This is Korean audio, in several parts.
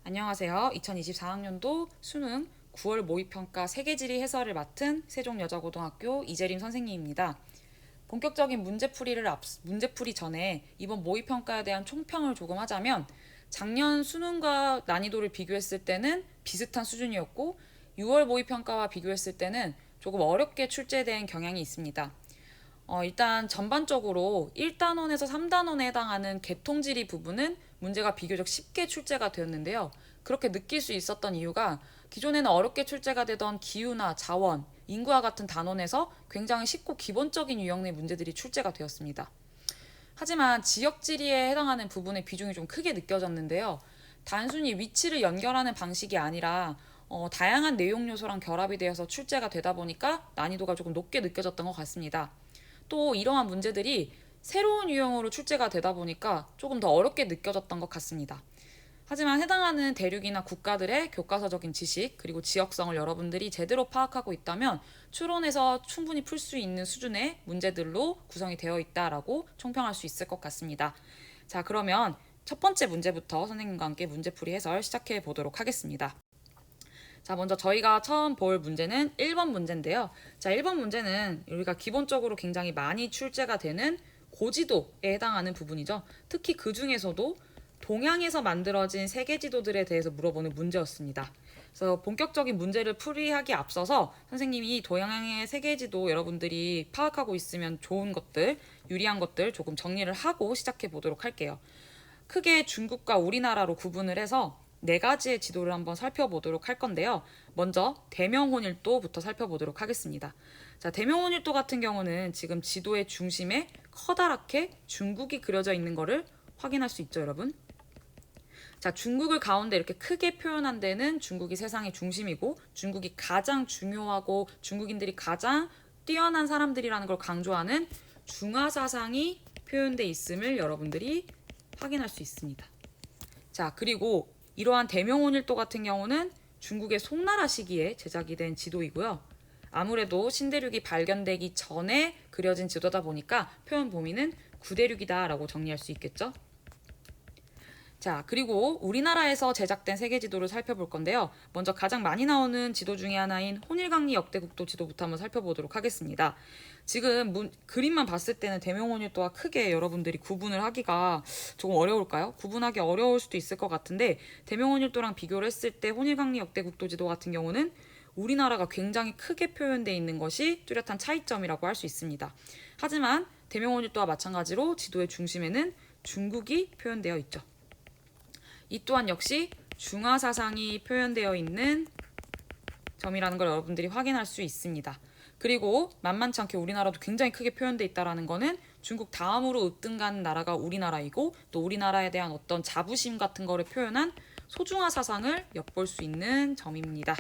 안녕하세요. 2024학년도 수능 9월 모의평가 세계지리 해설을 맡은 세종여자고등학교 이재림 선생님입니다. 본격적인 문제풀이 전에 이번 모의평가에 대한 총평을 조금 하자면 작년 수능과 난이도를 비교했을 때는 비슷한 수준이었고 6월 모의평가와 비교했을 때는 조금 어렵게 출제된 경향이 있습니다. 일단 전반적으로 1단원에서 3단원에 해당하는 개통지리 부분은 문제가 비교적 쉽게 출제가 되었는데요. 그렇게 느낄 수 있었던 이유가 기존에는 어렵게 출제가 되던 기후나 자원, 인구와 같은 단원에서 굉장히 쉽고 기본적인 유형의 문제들이 출제가 되었습니다. 하지만 지역지리에 해당하는 부분의 비중이 좀 크게 느껴졌는데요. 단순히 위치를 연결하는 방식이 아니라 다양한 내용 요소랑 결합이 되어서 출제가 되다 보니까 난이도가 조금 높게 느껴졌던 것 같습니다. 또 이러한 문제들이 새로운 유형으로 출제가 되다 보니까 조금 더 어렵게 느껴졌던 것 같습니다. 하지만 해당하는 대륙이나 국가들의 교과서적인 지식 그리고 지역성을 여러분들이 제대로 파악하고 있다면 추론해서 충분히 풀 수 있는 수준의 문제들로 구성이 되어 있다라고 총평할 수 있을 것 같습니다. 자, 그러면 첫 번째 문제부터 선생님과 함께 문제풀이 해설 시작해 보도록 하겠습니다. 자, 먼저 저희가 처음 볼 문제는 1번 문제인데요. 자, 1번 문제는 우리가 기본적으로 굉장히 많이 출제가 되는 고지도에 해당하는 부분이죠. 특히 그 중에서도 동양에서 만들어진 세계 지도들에 대해서 물어보는 문제였습니다. 그래서 본격적인 문제를 풀이하기 앞서서 선생님이 동양의 세계 지도 여러분들이 파악하고 있으면 좋은 것들, 유리한 것들 조금 정리를 하고 시작해 보도록 할게요. 크게 중국과 우리나라로 구분을 해서 네 가지의 지도를 한번 살펴보도록 할 건데요. 먼저 대명혼일도부터 살펴보도록 하겠습니다. 자, 대명혼일도 같은 경우는 지금 지도의 중심에 커다랗게 중국이 그려져 있는 것을 확인할 수 있죠, 여러분. 자, 중국을 가운데 이렇게 크게 표현한 데는 중국이 세상의 중심이고 중국이 가장 중요하고 중국인들이 가장 뛰어난 사람들이라는 걸 강조하는 중화사상이 표현돼 있음을 여러분들이 확인할 수 있습니다. 자, 그리고 이러한 대명혼일도 같은 경우는 중국의 송나라 시기에 제작이 된 지도이고요. 아무래도 신대륙이 발견되기 전에 그려진 지도다 보니까 표현 범위는 구대륙이다라고 정리할 수 있겠죠. 자, 그리고 우리나라에서 제작된 세계 지도를 살펴볼 건데요. 먼저 가장 많이 나오는 지도 중에 하나인 혼일강리 역대국도 지도부터 한번 살펴보도록 하겠습니다. 지금 그림만 봤을 때는 대명혼일도와 크게 여러분들이 구분을 하기가 조금 어려울까요? 구분하기 어려울 수도 있을 것 같은데 대명혼일도랑 비교를 했을 때 혼일강리 역대국도 지도 같은 경우는 우리나라가 굉장히 크게 표현되어 있는 것이 뚜렷한 차이점이라고 할 수 있습니다. 하지만 대명혼일도와 마찬가지로 지도의 중심에는 중국이 표현되어 있죠. 이 또한 역시 중화사상이 표현되어 있는 점이라는 걸 여러분들이 확인할 수 있습니다. 그리고 만만치 않게 우리나라도 굉장히 크게 표현되어 있다는 거는 중국 다음으로 으뜸가는 나라가 우리나라이고 또 우리나라에 대한 어떤 자부심 같은 거를 표현한 소중화 사상을 엿볼 수 있는 점입니다.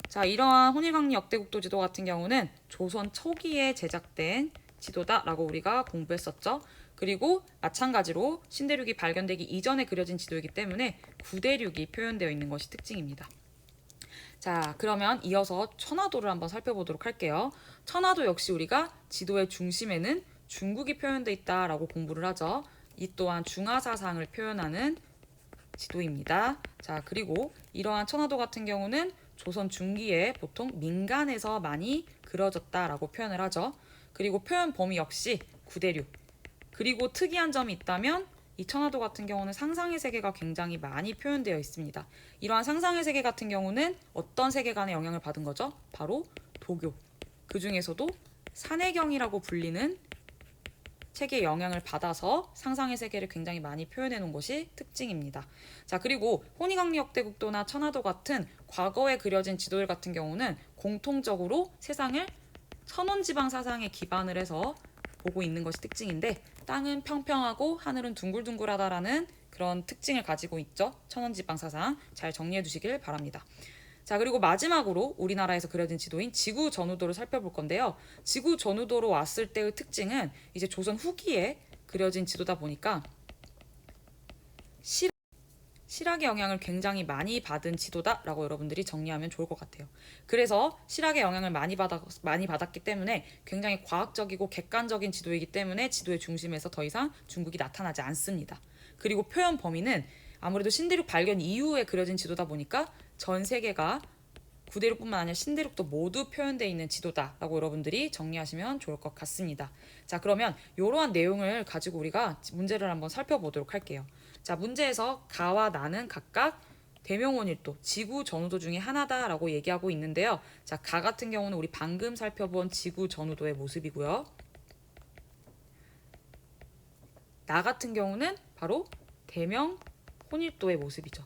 자, 이러한 혼일강리 역대국도 지도 같은 경우는 조선 초기에 제작된 지도다라고 우리가 공부했었죠. 그리고 마찬가지로 신대륙이 발견되기 이전에 그려진 지도이기 때문에 구대륙이 표현되어 있는 것이 특징입니다. 자, 그러면 이어서 천화도를 한번 살펴보도록 할게요. 천화도 역시 우리가 지도의 중심에는 중국이 표현되어 있다라고 공부를 하죠. 이 또한 중화사상을 표현하는 지도입니다. 자, 그리고 이러한 천화도 같은 경우는 조선 중기에 보통 민간에서 많이 그려졌다라고 표현을 하죠. 그리고 표현 범위 역시 구대륙. 그리고 특이한 점이 있다면 이 천화도 같은 경우는 상상의 세계가 굉장히 많이 표현되어 있습니다. 이러한 상상의 세계 같은 경우는 어떤 세계관의 영향을 받은 거죠? 바로 도교. 그 중에서도 산해경이라고 불리는 책의 영향을 받아서 상상의 세계를 굉장히 많이 표현해 놓은 것이 특징입니다. 자, 그리고 혼이강리 역대국도나 천화도 같은 과거에 그려진 지도들 같은 경우는 공통적으로 세상을 천원지방 사상에 기반을 해서 보고 있는 것이 특징인데 땅은 평평하고 하늘은 둥글둥글하다라는 그런 특징을 가지고 있죠. 천원지방 사상 잘 정리해 두시길 바랍니다. 자, 그리고 마지막으로 우리나라에서 그려진 지도인 지구 전후도를 살펴볼 건데요. 지구 전후도로 왔을 때의 특징은 이제 조선 후기에 그려진 지도다 보니까 실학의 영향을 굉장히 많이 받은 지도다라고 여러분들이 정리하면 좋을 것 같아요. 그래서 실학의 영향을 많이 받았기 때문에 굉장히 과학적이고 객관적인 지도이기 때문에 지도의 중심에서 더 이상 중국이 나타나지 않습니다. 그리고 표현 범위는 아무래도 신대륙 발견 이후에 그려진 지도다 보니까 전 세계가 구대륙뿐만 아니라 신대륙도 모두 표현되어 있는 지도다라고 여러분들이 정리하시면 좋을 것 같습니다. 자, 그러면 이러한 내용을 가지고 우리가 문제를 한번 살펴보도록 할게요. 자, 문제에서 가와 나는 각각 대명원일도, 지구 전후도 중에 하나다라고 얘기하고 있는데요. 자, 가 같은 경우는 우리 방금 살펴본 지구 전후도의 모습이고요. 나 같은 경우는 바로 대명 혼일도의 모습이죠.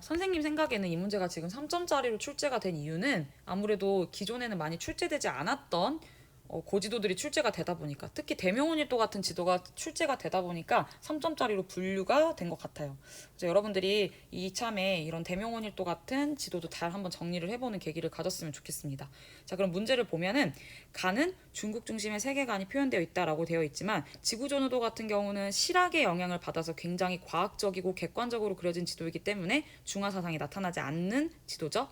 선생님 생각에는 이 문제가 지금 3점짜리로 출제가 된 이유는 아무래도 기존에는 많이 출제되지 않았던 고지도들이 출제가 되다 보니까, 특히 대명원일도 같은 지도가 출제가 되다 보니까 3점짜리로 분류가 된 것 같아요. 그래서 여러분들이 이참에 이런 대명원일도 같은 지도도 잘 한번 정리를 해보는 계기를 가졌으면 좋겠습니다. 자, 그럼 문제를 보면은 가는 중국 중심의 세계관이 표현되어 있다라고 되어 있지만, 지구전후도 같은 경우는 실학의 영향을 받아서 굉장히 과학적이고 객관적으로 그려진 지도이기 때문에 중화사상이 나타나지 않는 지도죠.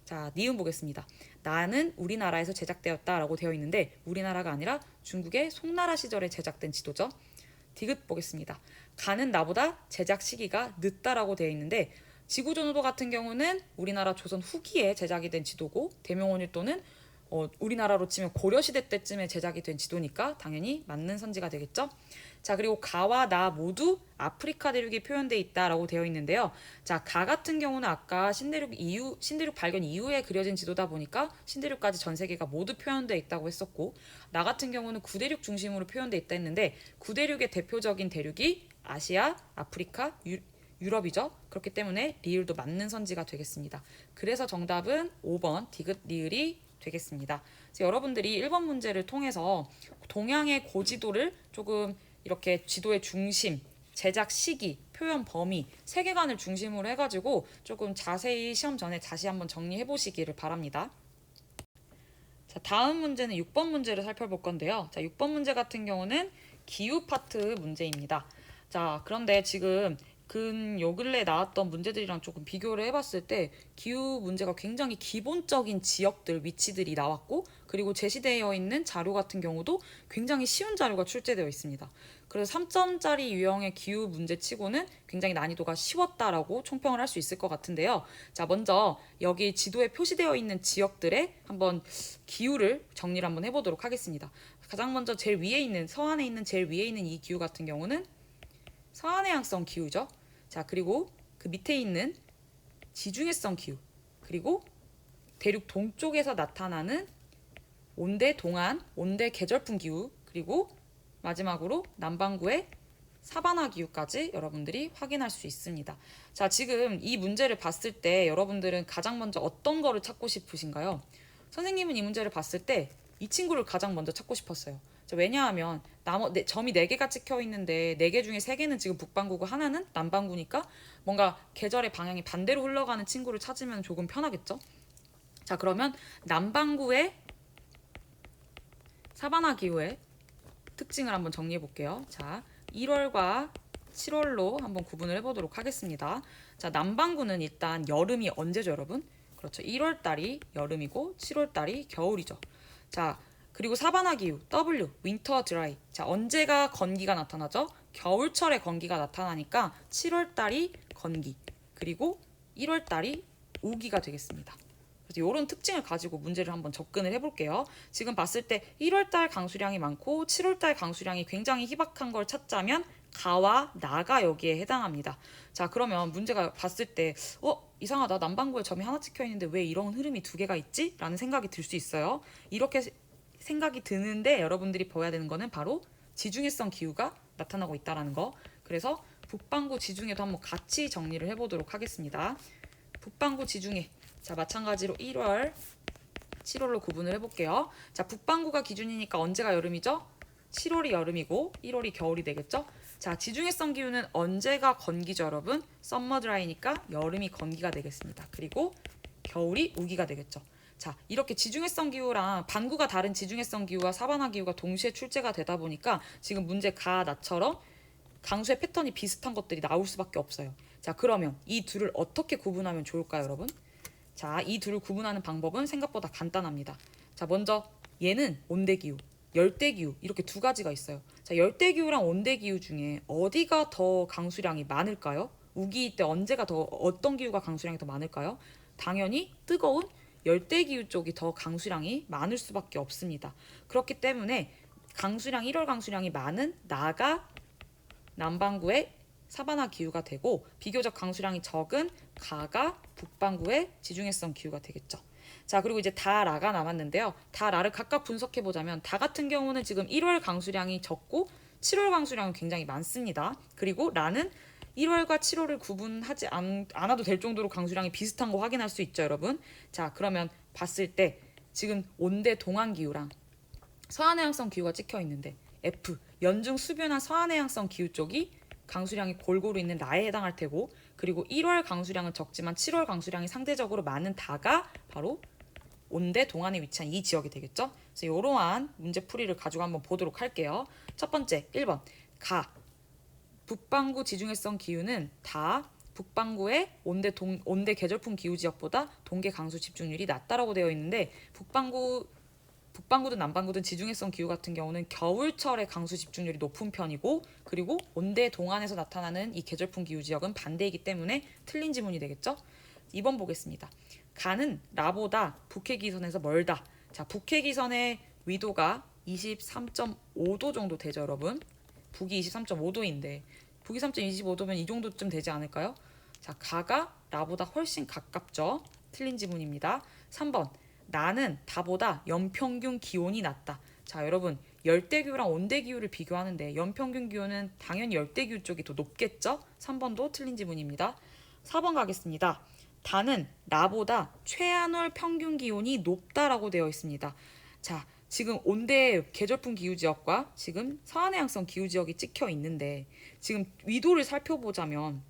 자, 니은 보겠습니다. 나는 우리나라에서 제작되었다라고 되어 있는데 우리나라가 아니라 중국의 송나라 시절에 제작된 지도죠. 디귿 보겠습니다. 가는 나보다 제작 시기가 늦다라고 되어 있는데 지구전후도 같은 경우는 우리나라 조선 후기에 제작이 된 지도고, 대명원일도는 우리나라로 치면 고려시대 때쯤에 제작이 된 지도니까 당연히 맞는 선지가 되겠죠. 자, 그리고 가와 나 모두 아프리카 대륙이 표현되어 있다라고 되어 있는데요. 자, 가 같은 경우는 아까 신대륙 발견 이후에 그려진 지도다 보니까 신대륙까지 전 세계가 모두 표현되어 있다고 했었고, 나 같은 경우는 구대륙 중심으로 표현되어 있다 했는데 구대륙의 대표적인 대륙이 아시아, 아프리카, 유럽이죠. 그렇기 때문에 리을도 맞는 선지가 되겠습니다. 그래서 정답은 5번 디귿 리을이 되겠습니다. 여러분들이 1번 문제를 통해서 동양의 고지도를 조금 이렇게 지도의 중심, 제작 시기, 표현 범위, 세계관을 중심으로 해가지고 조금 자세히 시험 전에 다시 한번 정리해 보시기를 바랍니다. 자, 다음 문제는 6번 문제를 살펴볼 건데요. 자, 6번 문제 같은 경우는 기후 파트 문제입니다. 자, 그런데 지금 요 근래 나왔던 문제들이랑 조금 비교를 해봤을 때 기후 문제가 굉장히 기본적인 지역들, 위치들이 나왔고, 그리고 제시되어 있는 자료 같은 경우도 굉장히 쉬운 자료가 출제되어 있습니다. 그래서 3점짜리 유형의 기후 문제치고는 굉장히 난이도가 쉬웠다라고 총평을 할 수 있을 것 같은데요. 자, 먼저 여기 지도에 표시되어 있는 지역들의 한번 기후를 정리를 한번 해보도록 하겠습니다. 가장 먼저 제일 위에 있는, 서안에 있는 제일 위에 있는 이 기후 같은 경우는 서안해양성 기후죠. 자, 그리고 그 밑에 있는 지중해성 기후, 그리고 대륙 동쪽에서 나타나는 온대 동안, 온대 계절풍 기후, 그리고 마지막으로 남반구의 사바나 기후까지 여러분들이 확인할 수 있습니다. 자, 지금 이 문제를 봤을 때 여러분들은 가장 먼저 어떤 거를 찾고 싶으신가요? 선생님은 이 문제를 봤을 때 이 친구를 가장 먼저 찾고 싶었어요. 자, 왜냐하면 점이 4개가 찍혀 있는데 4개 중에 3개는 지금 북반구고 하나는 남반구니까 뭔가 계절의 방향이 반대로 흘러가는 친구를 찾으면 조금 편하겠죠? 자, 그러면 남반구의 사바나 기후의 특징을 한번 정리해 볼게요. 자, 1월과 7월로 한번 구분을 해보도록 하겠습니다. 자, 남반구는 일단 여름이 언제죠, 여러분? 그렇죠. 1월 달이 여름이고 7월 달이 겨울이죠. 자, 그리고 사바나 기후, W, 윈터 드라이. 자, 언제가 건기가 나타나죠? 겨울철에 건기가 나타나니까 7월 달이 건기, 그리고 1월 달이 우기가 되겠습니다. 그래서 이런 특징을 가지고 문제를 한번 접근을 해볼게요. 지금 봤을 때 1월 달 강수량이 많고 7월 달 강수량이 굉장히 희박한 걸 찾자면 가와 나가 여기에 해당합니다. 자, 그러면 문제가 봤을 때 이상하다. 남반구에 점이 하나 찍혀 있는데 왜 이런 흐름이 2개가 있지? 라는 생각이 들 수 있어요. 이렇게 생각이 드는데 여러분들이 봐야 되는 거는 바로 지중해성 기후가 나타나고 있다는 거. 그래서 북반구 지중해도 한번 같이 정리를 해보도록 하겠습니다. 북반구 지중해. 자, 마찬가지로 1월, 7월로 구분을 해볼게요. 자, 북반구가 기준이니까 언제가 여름이죠? 7월이 여름이고 1월이 겨울이 되겠죠? 자, 지중해성 기후는 언제가 건기죠, 여러분? 썸머 드라이니까 여름이 건기가 되겠습니다. 그리고 겨울이 우기가 되겠죠. 자, 이렇게 지중해성 기후랑 반구가 다른 지중해성 기후와 사바나 기후가 동시에 출제가 되다 보니까 지금 문제 가 나처럼 강수의 패턴이 비슷한 것들이 나올 수밖에 없어요. 자, 그러면 이 둘을 어떻게 구분하면 좋을까요, 여러분? 자, 이 둘을 구분하는 방법은 생각보다 간단합니다. 자, 먼저 얘는 온대기후, 열대기후 이렇게 2가지가 있어요. 자, 열대기후랑 온대기후 중에 어디가 더 강수량이 많을까요? 우기 때 언제가 더 어떤 기후가 강수량이 더 많을까요? 당연히 뜨거운 열대기후 쪽이 더 강수량이 많을 수밖에 없습니다. 그렇기 때문에 강수량 1월 강수량이 많은 나가 남반구의 사바나 기후가 되고 비교적 강수량이 적은 가가 북반구의 지중해성 기후가 되겠죠. 자, 그리고 이제 다라가 남았는데요. 다라를 각각 분석해 보자면 다 같은 경우는 지금 1월 강수량이 적고 7월 강수량은 굉장히 많습니다. 그리고 라는 1월과 7월을 구분하지 않아도 될 정도로 강수량이 비슷한 거 확인할 수 있죠, 여러분. 자, 그러면 봤을 때 지금 온대 동안 기후랑 서한해양성 기후가 찍혀 있는데 F 연중 수변한 서한해양성 기후 쪽이 강수량이 골고루 있는 라에 해당할 테고, 그리고 1월 강수량은 적지만 7월 강수량이 상대적으로 많은 다가 바로 온대 동안에 위치한 이 지역이 되겠죠. 그래서 이러한 문제풀이를 가지고 한번 보도록 할게요. 첫 번째 1번 가 북반구 지중해성 기후는 다 북반구의 온대 계절풍 기후 지역보다 동계 강수 집중률이 낮다라고 되어 있는데, 북반구든 남반구든 지중해성 기후 같은 경우는 겨울철에 강수 집중률이 높은 편이고, 그리고 온대 동안에서 나타나는 이 계절풍 기후 지역은 반대이기 때문에 틀린 지문이 되겠죠. 2번 보겠습니다. 가는 라보다 북해기선에서 멀다. 자, 북해기선의 위도가 23.5도 정도 되죠, 여러분. 북이 23.5도인데 북이 3.25도면 이 정도쯤 되지 않을까요? 자, 가가 라보다 훨씬 가깝죠. 틀린 지문입니다. 3번 나는 다보다 연평균 기온이 낮다. 자, 여러분 열대기후랑 온대기후를 비교하는데 연평균 기온은 당연히 열대기후 쪽이 더 높겠죠? 3번도 틀린 지문입니다. 4번 가겠습니다. 다는 나보다 최안월 평균 기온이 높다라고 되어 있습니다. 자, 지금 온대 계절풍 기후 지역과 지금 서한해양성 기후 지역이 찍혀 있는데, 지금 위도를 살펴보자면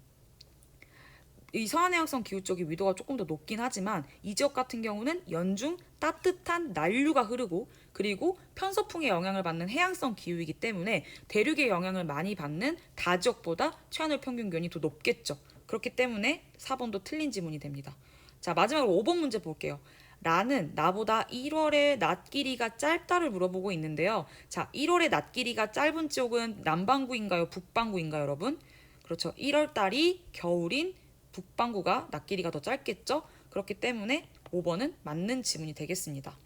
이 서한해양성 기후 쪽이 위도가 조금 더 높긴 하지만 이 지역 같은 경우는 연중 따뜻한 난류가 흐르고, 그리고 편서풍의 영향을 받는 해양성 기후이기 때문에 대륙의 영향을 많이 받는 다 지역보다 최하늘 평균 기온이 더 높겠죠. 그렇기 때문에 4번도 틀린 지문이 됩니다. 자, 마지막으로 5번 문제 볼게요. 라는 나보다 1월의 낮 길이가 짧다를 물어보고 있는데요. 자, 1월의 낮 길이가 짧은 쪽은 남반구인가요? 북반구인가요, 여러분? 그렇죠. 1월 달이 겨울인 북반구가 낮 길이가 더 짧겠죠? 그렇기 때문에 5번은 맞는 지문이 되겠습니다.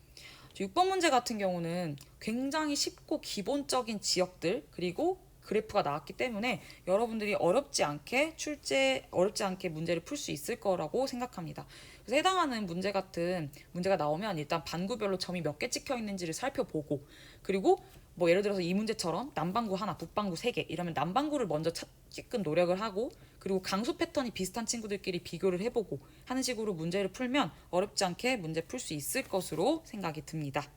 6번 문제 같은 경우는 굉장히 쉽고 기본적인 지역들 그리고 그래프가 나왔기 때문에 여러분들이 어렵지 않게 문제를 풀 수 있을 거라고 생각합니다. 그래서 해당하는 문제가 나오면 일단 반구별로 점이 몇 개 찍혀 있는지를 살펴보고, 그리고 뭐 예를 들어서 이 문제처럼 남반구 하나, 북반구 3개 이러면 남반구를 먼저 찾기끔 노력을 하고, 그리고 강수 패턴이 비슷한 친구들끼리 비교를 해보고 하는 식으로 문제를 풀면 어렵지 않게 문제 풀 수 있을 것으로 생각이 듭니다.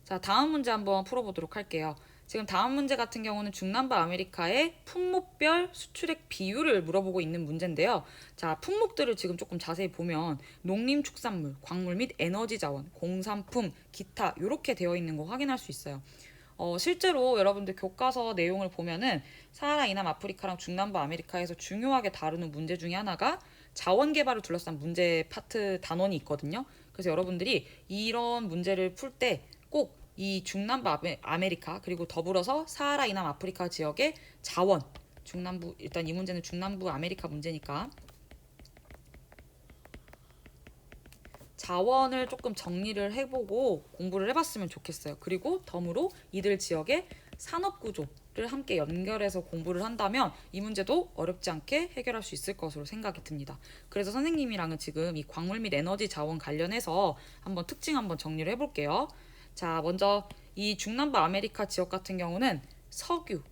자, 다음 문제 한번 풀어보도록 할게요. 지금 다음 문제 같은 경우는 중남부 아메리카의 품목별 수출액 비율을 물어보고 있는 문제인데요. 자, 품목들을 지금 조금 자세히 보면 농림축산물, 광물 및 에너지 자원, 공산품, 기타 이렇게 되어 있는 거 확인할 수 있어요. 실제로 여러분들 교과서 내용을 보면은 사하라 이남 아프리카랑 중남부 아메리카에서 중요하게 다루는 문제 중에 하나가 자원 개발을 둘러싼 문제 파트 단원이 있거든요. 그래서 여러분들이 이런 문제를 풀 때 꼭 이 중남부 아메리카 그리고 더불어서 사하라 이남 아프리카 지역의 자원, 일단 이 문제는 중남부 아메리카 문제니까 자원을 조금 정리를 해보고 공부를 해봤으면 좋겠어요. 그리고 덤으로 이들 지역의 산업 구조를 함께 연결해서 공부를 한다면 이 문제도 어렵지 않게 해결할 수 있을 것으로 생각이 듭니다. 그래서 선생님이랑은 지금 이 광물 및 에너지 자원 관련해서 한번 특징 한번 정리를 해볼게요. 자, 먼저 이 중남부 아메리카 지역 같은 경우는 석유,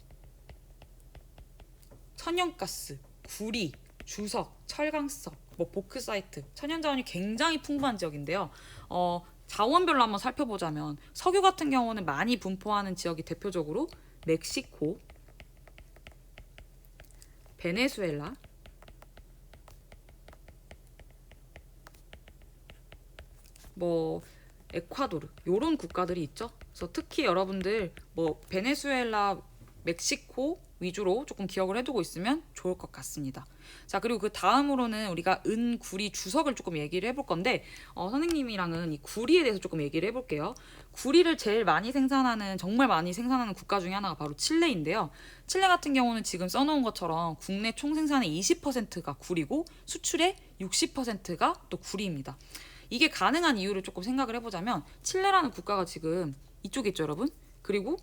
천연가스, 구리, 주석, 철강석, 뭐 보크사이트, 천연자원이 굉장히 풍부한 지역인데요. 자원별로 한번 살펴보자면 석유 같은 경우는 많이 분포하는 지역이 대표적으로 멕시코, 베네수엘라, 뭐 에콰도르 이런 국가들이 있죠. 그래서 특히 여러분들 뭐 베네수엘라, 멕시코, 위주로 조금 기억을 해두고 있으면 좋을 것 같습니다. 자, 그리고 그 다음으로는 우리가 은, 구리, 주석을 조금 얘기를 해볼 건데, 선생님이랑은 이 구리에 대해서 조금 얘기를 해볼게요. 구리를 제일 많이 생산하는, 정말 많이 생산하는 국가 중에 하나가 바로 칠레인데요. 칠레 같은 경우는 지금 써놓은 것처럼 국내 총생산의 20%가 구리고 수출의 60%가 또 구리입니다. 이게 가능한 이유를 조금 생각을 해보자면, 칠레라는 국가가 지금 이쪽에 있죠, 여러분? 그리고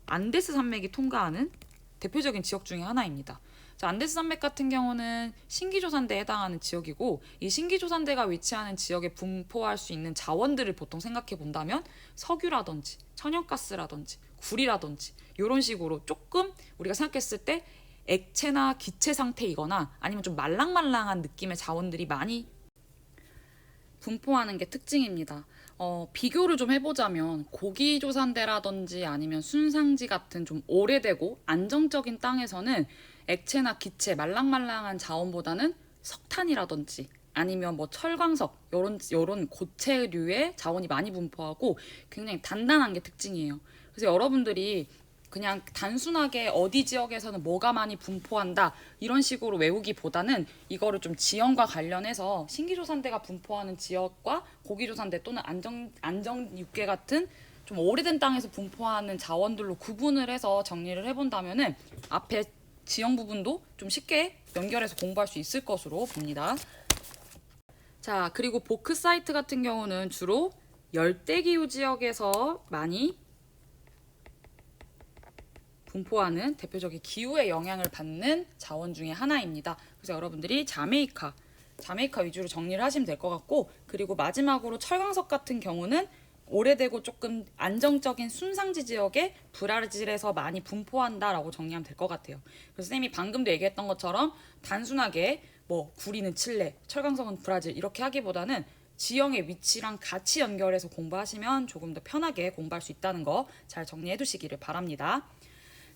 안데스 산맥이 통과하는 대표적인 지역 중에 하나입니다. 자, 안데스 산맥 같은 경우는 신기조산대에 해당하는 지역이고, 이 신기조산대가 위치하는 지역에 분포할 수 있는 자원들을 보통 생각해 본다면 석유라든지 천연가스라든지 구리라든지 이런 식으로 조금 우리가 생각했을 때 액체나 기체 상태이거나 아니면 좀 말랑말랑한 느낌의 자원들이 많이 분포하는 게 특징입니다. 비교를 좀 해보자면 고기조산대라든지 아니면 순상지 같은 좀 오래되고 안정적인 땅에서는 액체나 기체, 말랑말랑한 자원보다는 석탄이라든지 아니면 뭐 철광석 요런 고체류의 자원이 많이 분포하고 굉장히 단단한 게 특징이에요. 그래서 여러분들이 그냥 단순하게 어디 지역에서는 뭐가 많이 분포한다 이런 식으로 외우기보다는 이거를 좀 지형과 관련해서 신기조산대가 분포하는 지역과 고기조산대 또는 안정육계 같은 좀 오래된 땅에서 분포하는 자원들로 구분을 해서 정리를 해본다면은 앞에 지형 부분도 좀 쉽게 연결해서 공부할 수 있을 것으로 봅니다. 자, 그리고 보크사이트 같은 경우는 주로 열대기후 지역에서 많이 분포하는 대표적인 기후의 영향을 받는 자원 중에 하나입니다. 그래서 여러분들이 자메이카 위주로 정리를 하시면 될 것 같고, 그리고 마지막으로 철광석 같은 경우는 오래되고 조금 안정적인 순상지 지역에 브라질에서 많이 분포한다라고 정리하면 될 것 같아요. 그래서 쌤이 방금도 얘기했던 것처럼 단순하게 뭐 구리는 칠레, 철광석은 브라질 이렇게 하기보다는 지형의 위치랑 같이 연결해서 공부하시면 조금 더 편하게 공부할 수 있다는 거 잘 정리해 두시기를 바랍니다.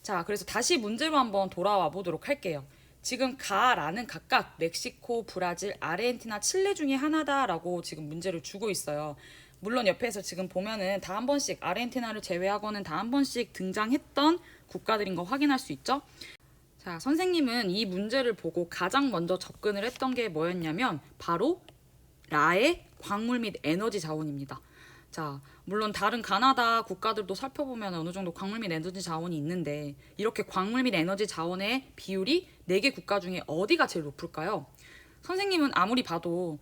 자, 그래서 다시 문제로 한번 돌아와 보도록 할게요. 지금 가라는 각각 멕시코, 브라질, 아르헨티나, 칠레 중에 하나다라고 지금 문제를 주고 있어요. 물론 옆에서 지금 보면은 다 한 번씩 아르헨티나를 제외하고는 다 한 번씩 등장했던 국가들인 거 확인할 수 있죠. 자, 선생님은 이 문제를 보고 가장 먼저 접근을 했던 게 뭐였냐면 바로 라의 광물 및 에너지 자원입니다. 자, 물론 다른 가나다 국가들도 살펴보면 어느 정도 광물 및 에너지 자원이 있는데 이렇게 광물 및 에너지 자원의 비율이 4개 국가 중에 어디가 제일 높을까요? 선생님은 아무리 봐도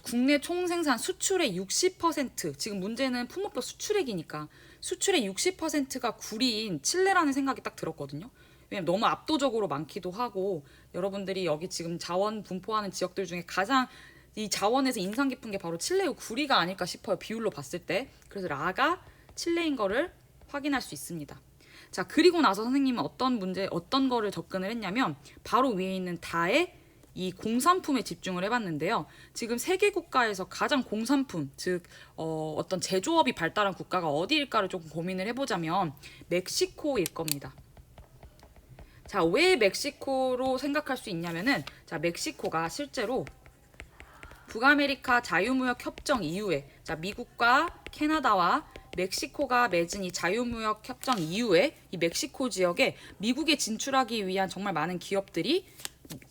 국내 총생산 수출의 60%, 지금 문제는 품목별 수출액이니까 수출의 60%가 구리인 칠레라는 생각이 딱 들었거든요. 왜냐면 너무 압도적으로 많기도 하고 여러분들이 여기 지금 자원 분포하는 지역들 중에 가장 이 자원에서 인상 깊은 게 바로 칠레의 구리가 아닐까 싶어요. 비율로 봤을 때. 그래서 라가 칠레인 거를 확인할 수 있습니다. 자, 그리고 나서 선생님은 어떤 거를 접근을 했냐면 바로 위에 있는 다의 이 공산품에 집중을 해봤는데요. 지금 세계 국가에서 가장 공산품, 즉 어떤 제조업이 발달한 국가가 어디일까를 조금 고민을 해보자면 멕시코일 겁니다. 자, 왜 멕시코로 생각할 수 있냐면은 자, 멕시코가 실제로 북아메리카 자유무역 협정 이후에 자, 미국과 캐나다와 멕시코가 맺은 이 자유무역 협정 이후에 이 멕시코 지역에 미국에 진출하기 위한 정말 많은 기업들이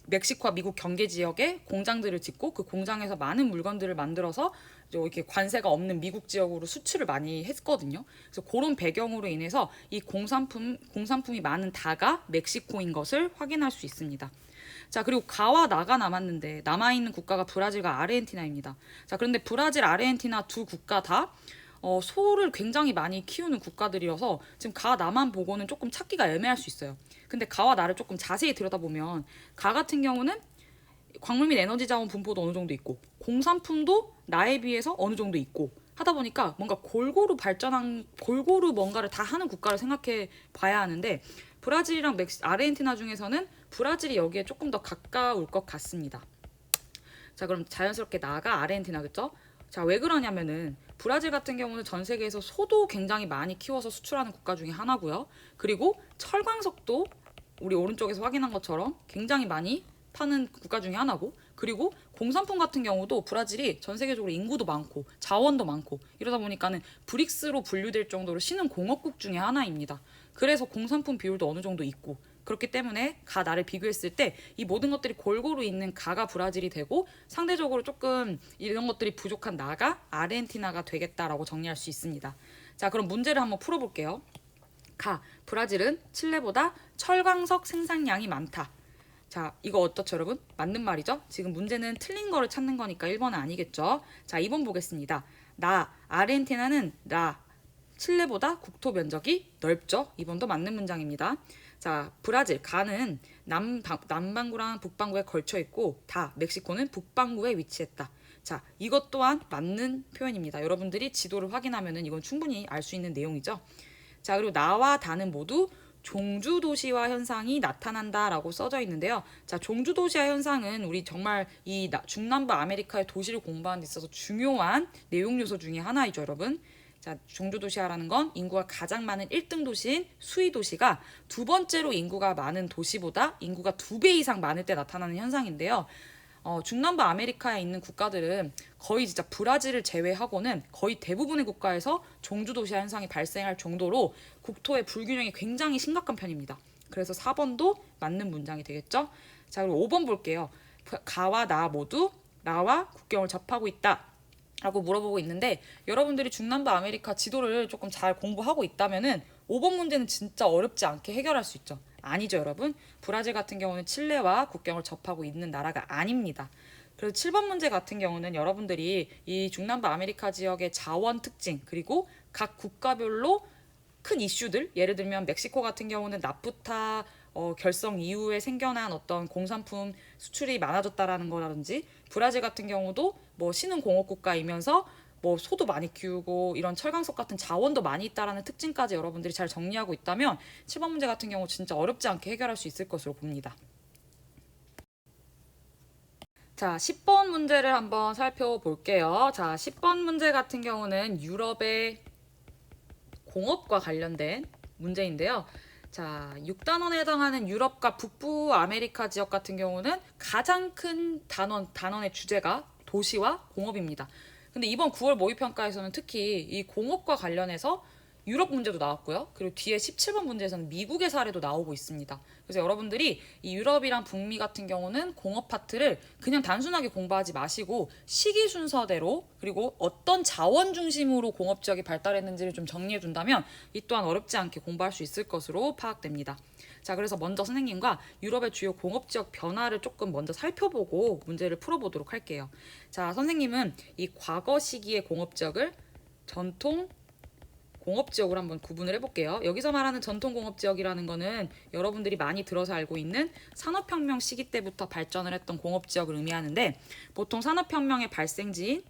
멕시코와 미국 경계 지역에 공장들을 짓고 그 공장에서 많은 물건들을 만들어서 이렇게 관세가 없는 미국 지역으로 수출을 많이 했거든요. 그래서 그런 배경으로 인해서 이 공산품이 많은 다가 멕시코인 것을 확인할 수 있습니다. 자, 그리고 가와 나가 남았는데 남아있는 국가가 브라질과 아르헨티나입니다. 자, 그런데 브라질, 아르헨티나 두 국가 다 소를 굉장히 많이 키우는 국가들이어서 지금 가, 나만 보고는 조금 찾기가 애매할 수 있어요. 근데 가와 나를 조금 자세히 들여다보면 가 같은 경우는 광물 및 에너지 자원 분포도 어느 정도 있고 공산품도 나에 비해서 어느 정도 있고 하다 보니까 뭔가 골고루 뭔가를 다 하는 국가를 생각해 봐야 하는데 브라질이랑 아르헨티나 중에서는 브라질이 여기에 조금 더 가까울 것 같습니다. 자, 그럼 자연스럽게 나가 아르헨티나겠죠? 자, 왜 그러냐면은 브라질 같은 경우는 전 세계에서 소도 굉장히 많이 키워서 수출하는 국가 중에 하나고요. 그리고 철광석도 우리 오른쪽에서 확인한 것처럼 굉장히 많이 파는 국가 중에 하나고, 그리고 공산품 같은 경우도 브라질이 전 세계적으로 인구도 많고 자원도 많고 이러다 보니까는 브릭스로 분류될 정도로 신흥 공업국 중에 하나입니다. 그래서 공산품 비율도 어느 정도 있고 그렇기 때문에 가, 나를 비교했을 때 이 모든 것들이 골고루 있는 가가 브라질이 되고 상대적으로 조금 이런 것들이 부족한 나가 아르헨티나가 되겠다라고 정리할 수 있습니다. 자, 그럼 문제를 한번 풀어볼게요. 가, 브라질은 칠레보다 철광석 생산량이 많다. 자, 이거 어떻죠, 여러분? 맞는 말이죠? 지금 문제는 틀린 거를 찾는 거니까 1번은 아니겠죠? 자, 2번 보겠습니다. 아르헨티나는 칠레보다 국토 면적이 넓죠? 2번도 맞는 문장입니다. 자, 브라질, 가는 남반구랑 북반구에 걸쳐 있고 멕시코는 북반구에 위치했다. 자, 이것 또한 맞는 표현입니다. 여러분들이 지도를 확인하면은 이건 충분히 알 수 있는 내용이죠. 자, 그리고 나와 다는 모두 종주도시화 현상이 나타난다라고 써져 있는데요. 자, 종주도시화 현상은 우리 정말 이 중남부 아메리카의 도시를 공부하는 데 있어서 중요한 내용 요소 중에 하나이죠, 여러분. 자, 종주도시화라는 건 인구가 가장 많은 1등 도시인 수위도시가 두 번째로 인구가 많은 도시보다 인구가 2배 이상 많을 때 나타나는 현상인데요. 중남부 아메리카에 있는 국가들은 거의 진짜 브라질을 제외하고는 거의 대부분의 국가에서 종주도시화 현상이 발생할 정도로 국토의 불균형이 굉장히 심각한 편입니다. 그래서 4번도 맞는 문장이 되겠죠. 자, 그리고 5번 볼게요. 가와 나 모두 나와 국경을 접하고 있다 라고 물어보고 있는데, 여러분들이 중남부 아메리카 지도를 조금 잘 공부하고 있다면은 5번 문제는 진짜 어렵지 않게 해결할 수 있죠. 아니죠, 여러분. 브라질 같은 경우는 칠레와 국경을 접하고 있는 나라가 아닙니다. 그래서 7번 문제 같은 경우는 여러분들이 이 중남부 아메리카 지역의 자원 특징, 그리고 각 국가별로 큰 이슈들, 예를 들면 멕시코 같은 경우는 나프타 결성 이후에 생겨난 어떤 공산품 수출이 많아졌다라는 거라든지, 브라질 같은 경우도 뭐 신흥 공업 국가이면서 뭐 소도 많이 키우고 이런 철강석 같은 자원도 많이 있다라는 특징까지 여러분들이 잘 정리하고 있다면 7번 문제 같은 경우 진짜 어렵지 않게 해결할 수 있을 것으로 봅니다. 자, 10번 문제를 한번 살펴볼게요. 자, 10번 문제 같은 경우는 유럽의 공업과 관련된 문제인데요. 자, 6단원에 해당하는 유럽과 북부 아메리카 지역 같은 경우는 가장 큰 단원의 주제가 도시와 공업입니다. 근데 이번 9월 모의평가에서는 특히 이 공업과 관련해서 유럽 문제도 나왔고요. 그리고 뒤에 17번 문제에서는 미국의 사례도 나오고 있습니다. 그래서 여러분들이 이 유럽이랑 북미 같은 경우는 공업 파트를 그냥 단순하게 공부하지 마시고 시기 순서대로, 그리고 어떤 자원 중심으로 공업 지역이 발달했는지를 좀 정리해 준다면 이 또한 어렵지 않게 공부할 수 있을 것으로 파악됩니다. 자, 그래서 먼저 선생님과 유럽의 주요 공업 지역 변화를 조금 먼저 살펴보고 문제를 풀어보도록 할게요. 자, 선생님은 이 과거 시기의 공업 지역을 전통 공업지역으로 한번 구분을 해볼게요. 여기서 말하는 전통공업지역이라는 거는 여러분들이 많이 들어서 알고 있는 산업혁명 시기 때부터 발전을 했던 공업지역을 의미하는데, 보통 산업혁명의 발생지인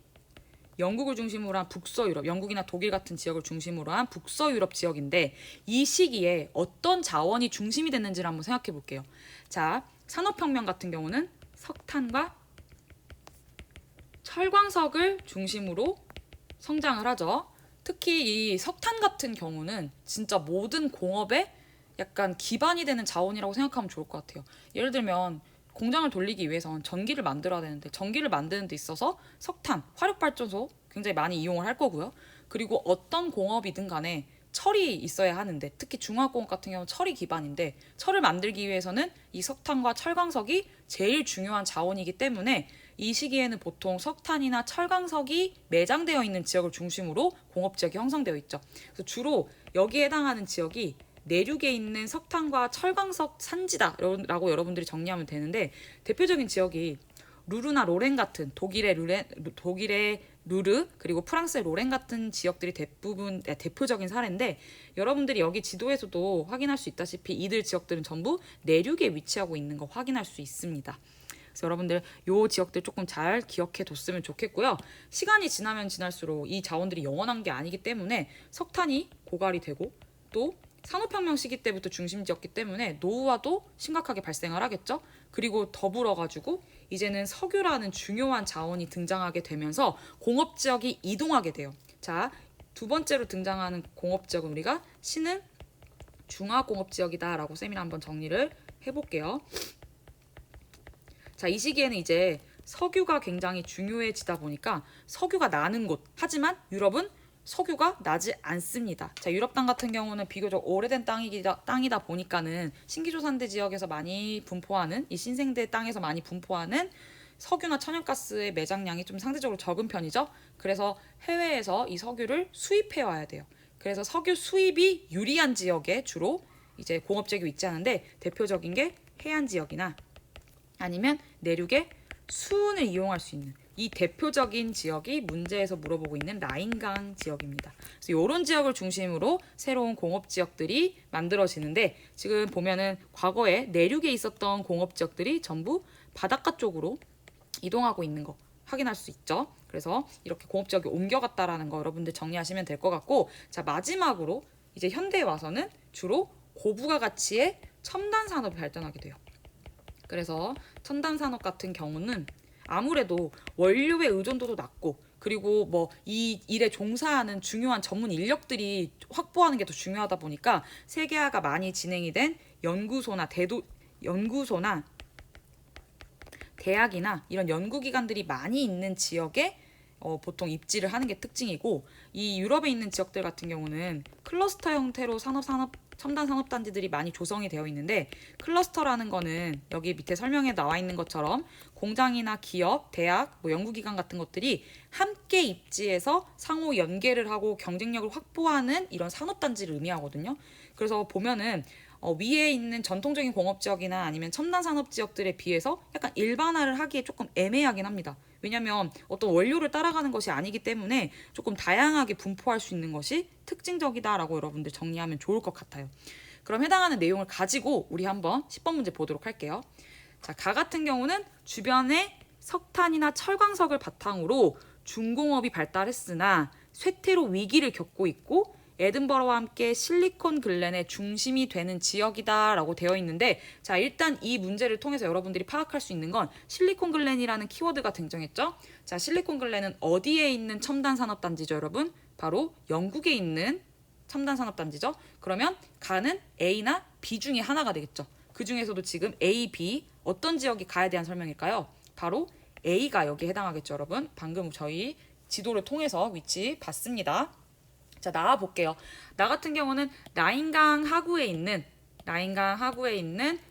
영국을 중심으로 한 북서유럽, 영국이나 독일 같은 지역을 중심으로 한 북서유럽 지역인데, 이 시기에 어떤 자원이 중심이 됐는지를 한번 생각해 볼게요. 자, 산업혁명 같은 경우는 석탄과 철광석을 중심으로 성장을 하죠. 특히 이 석탄 같은 경우는 진짜 모든 공업에 약간 기반이 되는 자원이라고 생각하면 좋을 것 같아요. 예를 들면 공장을 돌리기 위해선 전기를 만들어야 되는데, 전기를 만드는 데 있어서 석탄, 화력발전소 굉장히 많이 이용을 할 거고요. 그리고 어떤 공업이든 간에 철이 있어야 하는데, 특히 중화공업 같은 경우는 철이 기반인데, 철을 만들기 위해서는 이 석탄과 철광석이 제일 중요한 자원이기 때문에 이 시기에는 보통 석탄이나 철광석이 매장되어 있는 지역을 중심으로 공업지역이 형성되어 있죠. 그래서 주로 여기에 해당하는 지역이 내륙에 있는 석탄과 철광석 산지다라고 여러분들이 정리하면 되는데, 대표적인 지역이 루르나 로렌 같은 독일의 루르, 그리고 프랑스의 로렌 같은 지역들이 대표적인 사례인데, 여러분들이 여기 지도에서도 확인할 수 있다시피 이들 지역들은 전부 내륙에 위치하고 있는 거 확인할 수 있습니다. 그래서 여러분들 요 지역들 조금 잘 기억해 뒀으면 좋겠고요. 시간이 지나면 지날수록 이 자원들이 영원한 게 아니기 때문에 석탄이 고갈이 되고, 또 산업혁명 시기 때부터 중심지였기 때문에 노후화도 심각하게 발생을 하겠죠. 그리고 더불어 가지고 이제는 석유라는 중요한 자원이 등장하게 되면서 공업지역이 이동하게 돼요. 자, 두 번째로 등장하는 공업지역은 우리가 신흥 중화공업지역이다라고 쌤이랑 한번 정리를 해볼게요. 자, 이 시기에는 이제 석유가 굉장히 중요해지다 보니까 석유가 나는 곳, 하지만 유럽은 석유가 나지 않습니다. 자, 유럽 땅 같은 경우는 비교적 오래된 땅이다 보니까는 신기조산대 지역에서 많이 분포하는 이 신생대 땅에서 많이 분포하는 석유나 천연가스의 매장량이 좀 상대적으로 적은 편이죠. 그래서 해외에서 이 석유를 수입해 와야 돼요. 그래서 석유 수입이 유리한 지역에 주로 이제 공업지역이 위치하는데 대표적인 게 해안 지역이나 아니면 내륙의 수은을 이용할 수 있는 이 대표적인 지역이 문제에서 물어보고 있는 라인강 지역입니다. 그래서 이런 지역을 중심으로 새로운 공업 지역들이 만들어지는데 지금 보면은 과거에 내륙에 있었던 공업 지역들이 전부 바닷가 쪽으로 이동하고 있는 거 확인할 수 있죠. 그래서 이렇게 공업 지역이 옮겨갔다라는 거 여러분들 정리하시면 될 것 같고, 자, 마지막으로 이제 현대에 와서는 주로 고부가 가치의 첨단 산업이 발전하게 돼요. 그래서 첨단 산업 같은 경우는 아무래도 원료의 의존도도 낮고, 그리고 뭐 이 일에 종사하는 중요한 전문 인력들이 확보하는 게 더 중요하다 보니까 세계화가 많이 진행이 된 연구소나 대학이나 이런 연구기관들이 많이 있는 지역에 보통 입지를 하는 게 특징이고, 이 유럽에 있는 지역들 같은 경우는 클러스터 형태로 첨단 산업단지들이 많이 조성이 되어 있는데, 클러스터라는 거는 여기 밑에 설명에 나와 있는 것처럼 공장이나 기업, 대학, 뭐 연구기관 같은 것들이 함께 입지해서 상호 연계를 하고 경쟁력을 확보하는 이런 산업단지를 의미하거든요. 그래서 보면은 위에 있는 전통적인 공업지역이나 아니면 첨단 산업지역들에 비해서 약간 일반화를 하기에 조금 애매하긴 합니다. 왜냐하면 어떤 원료를 따라가는 것이 아니기 때문에 조금 다양하게 분포할 수 있는 것이 특징적이다라고 여러분들 정리하면 좋을 것 같아요. 그럼 해당하는 내용을 가지고 우리 한번 10번 문제 보도록 할게요. 자, 가 같은 경우는 주변에 석탄이나 철광석을 바탕으로 중공업이 발달했으나 쇠퇴로 위기를 겪고 있고 에든버러와 함께 실리콘 글렌의 중심이 되는 지역이다라고 되어 있는데, 자, 일단 이 문제를 통해서 여러분들이 파악할 수 있는 건 실리콘 글렌이라는 키워드가 등장했죠. 자, 실리콘 글렌은 어디에 있는 첨단 산업 단지죠, 여러분? 바로 영국에 있는 첨단 산업 단지죠. 그러면 가는 A나 B 중에 하나가 되겠죠. 그 중에서도 지금 A, B 어떤 지역이 가에 대한 설명일까요? 바로 A가 여기에 해당하겠죠, 여러분. 방금 저희 지도를 통해서 위치 봤습니다. 자, 나와 볼게요. 나 같은 경우는 라인강 하구에 있는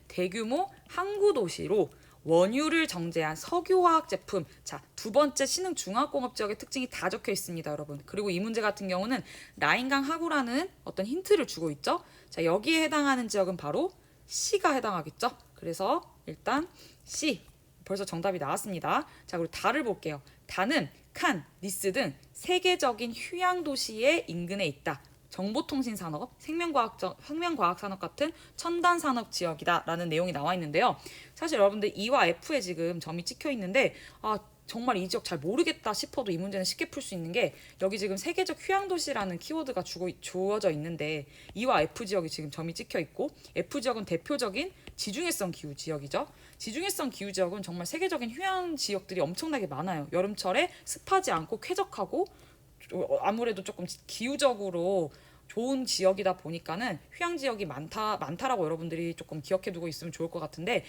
대규모 항구 도시로 원유를 정제한 석유화학 제품. 자, 두 번째 신흥중화공업 지역의 특징이 다 적혀 있습니다, 여러분. 그리고 이 문제 같은 경우는 라인강 하구라는 어떤 힌트를 주고 있죠. 자, 여기에 해당하는 지역은 바로 C가 해당하겠죠. 그래서 일단 C. 벌써 정답이 나왔습니다. 자, 그리고 다를 볼게요. 다는 칸, 니스 등 세계적인 휴양 도시의 인근에 있다. 정보통신 산업, 생명과학 산업 같은 첨단 산업 지역이다라는 내용이 나와 있는데요. 사실 여러분들 E와 F에 지금 점이 찍혀 있는데, 정말 이 지역 잘 모르겠다 싶어도 이 문제는 쉽게 풀 수 있는 게, 여기 지금 세계적 휴양도시라는 키워드가 주어져 있는데 E와 F 지역이 지금 점이 찍혀 있고, F 지역은 대표적인 지중해성 기후 지역이죠. 지중해성 기후 지역은 정말 세계적인 휴양 지역들이 엄청나게 많아요. 여름철에 습하지 않고 쾌적하고 아무래도 조금 기후적으로 좋은 지역이다 보니까는 휴양 지역이 많다라고 여러분들이 조금 기억해 두고 있으면 좋을 것 같은데,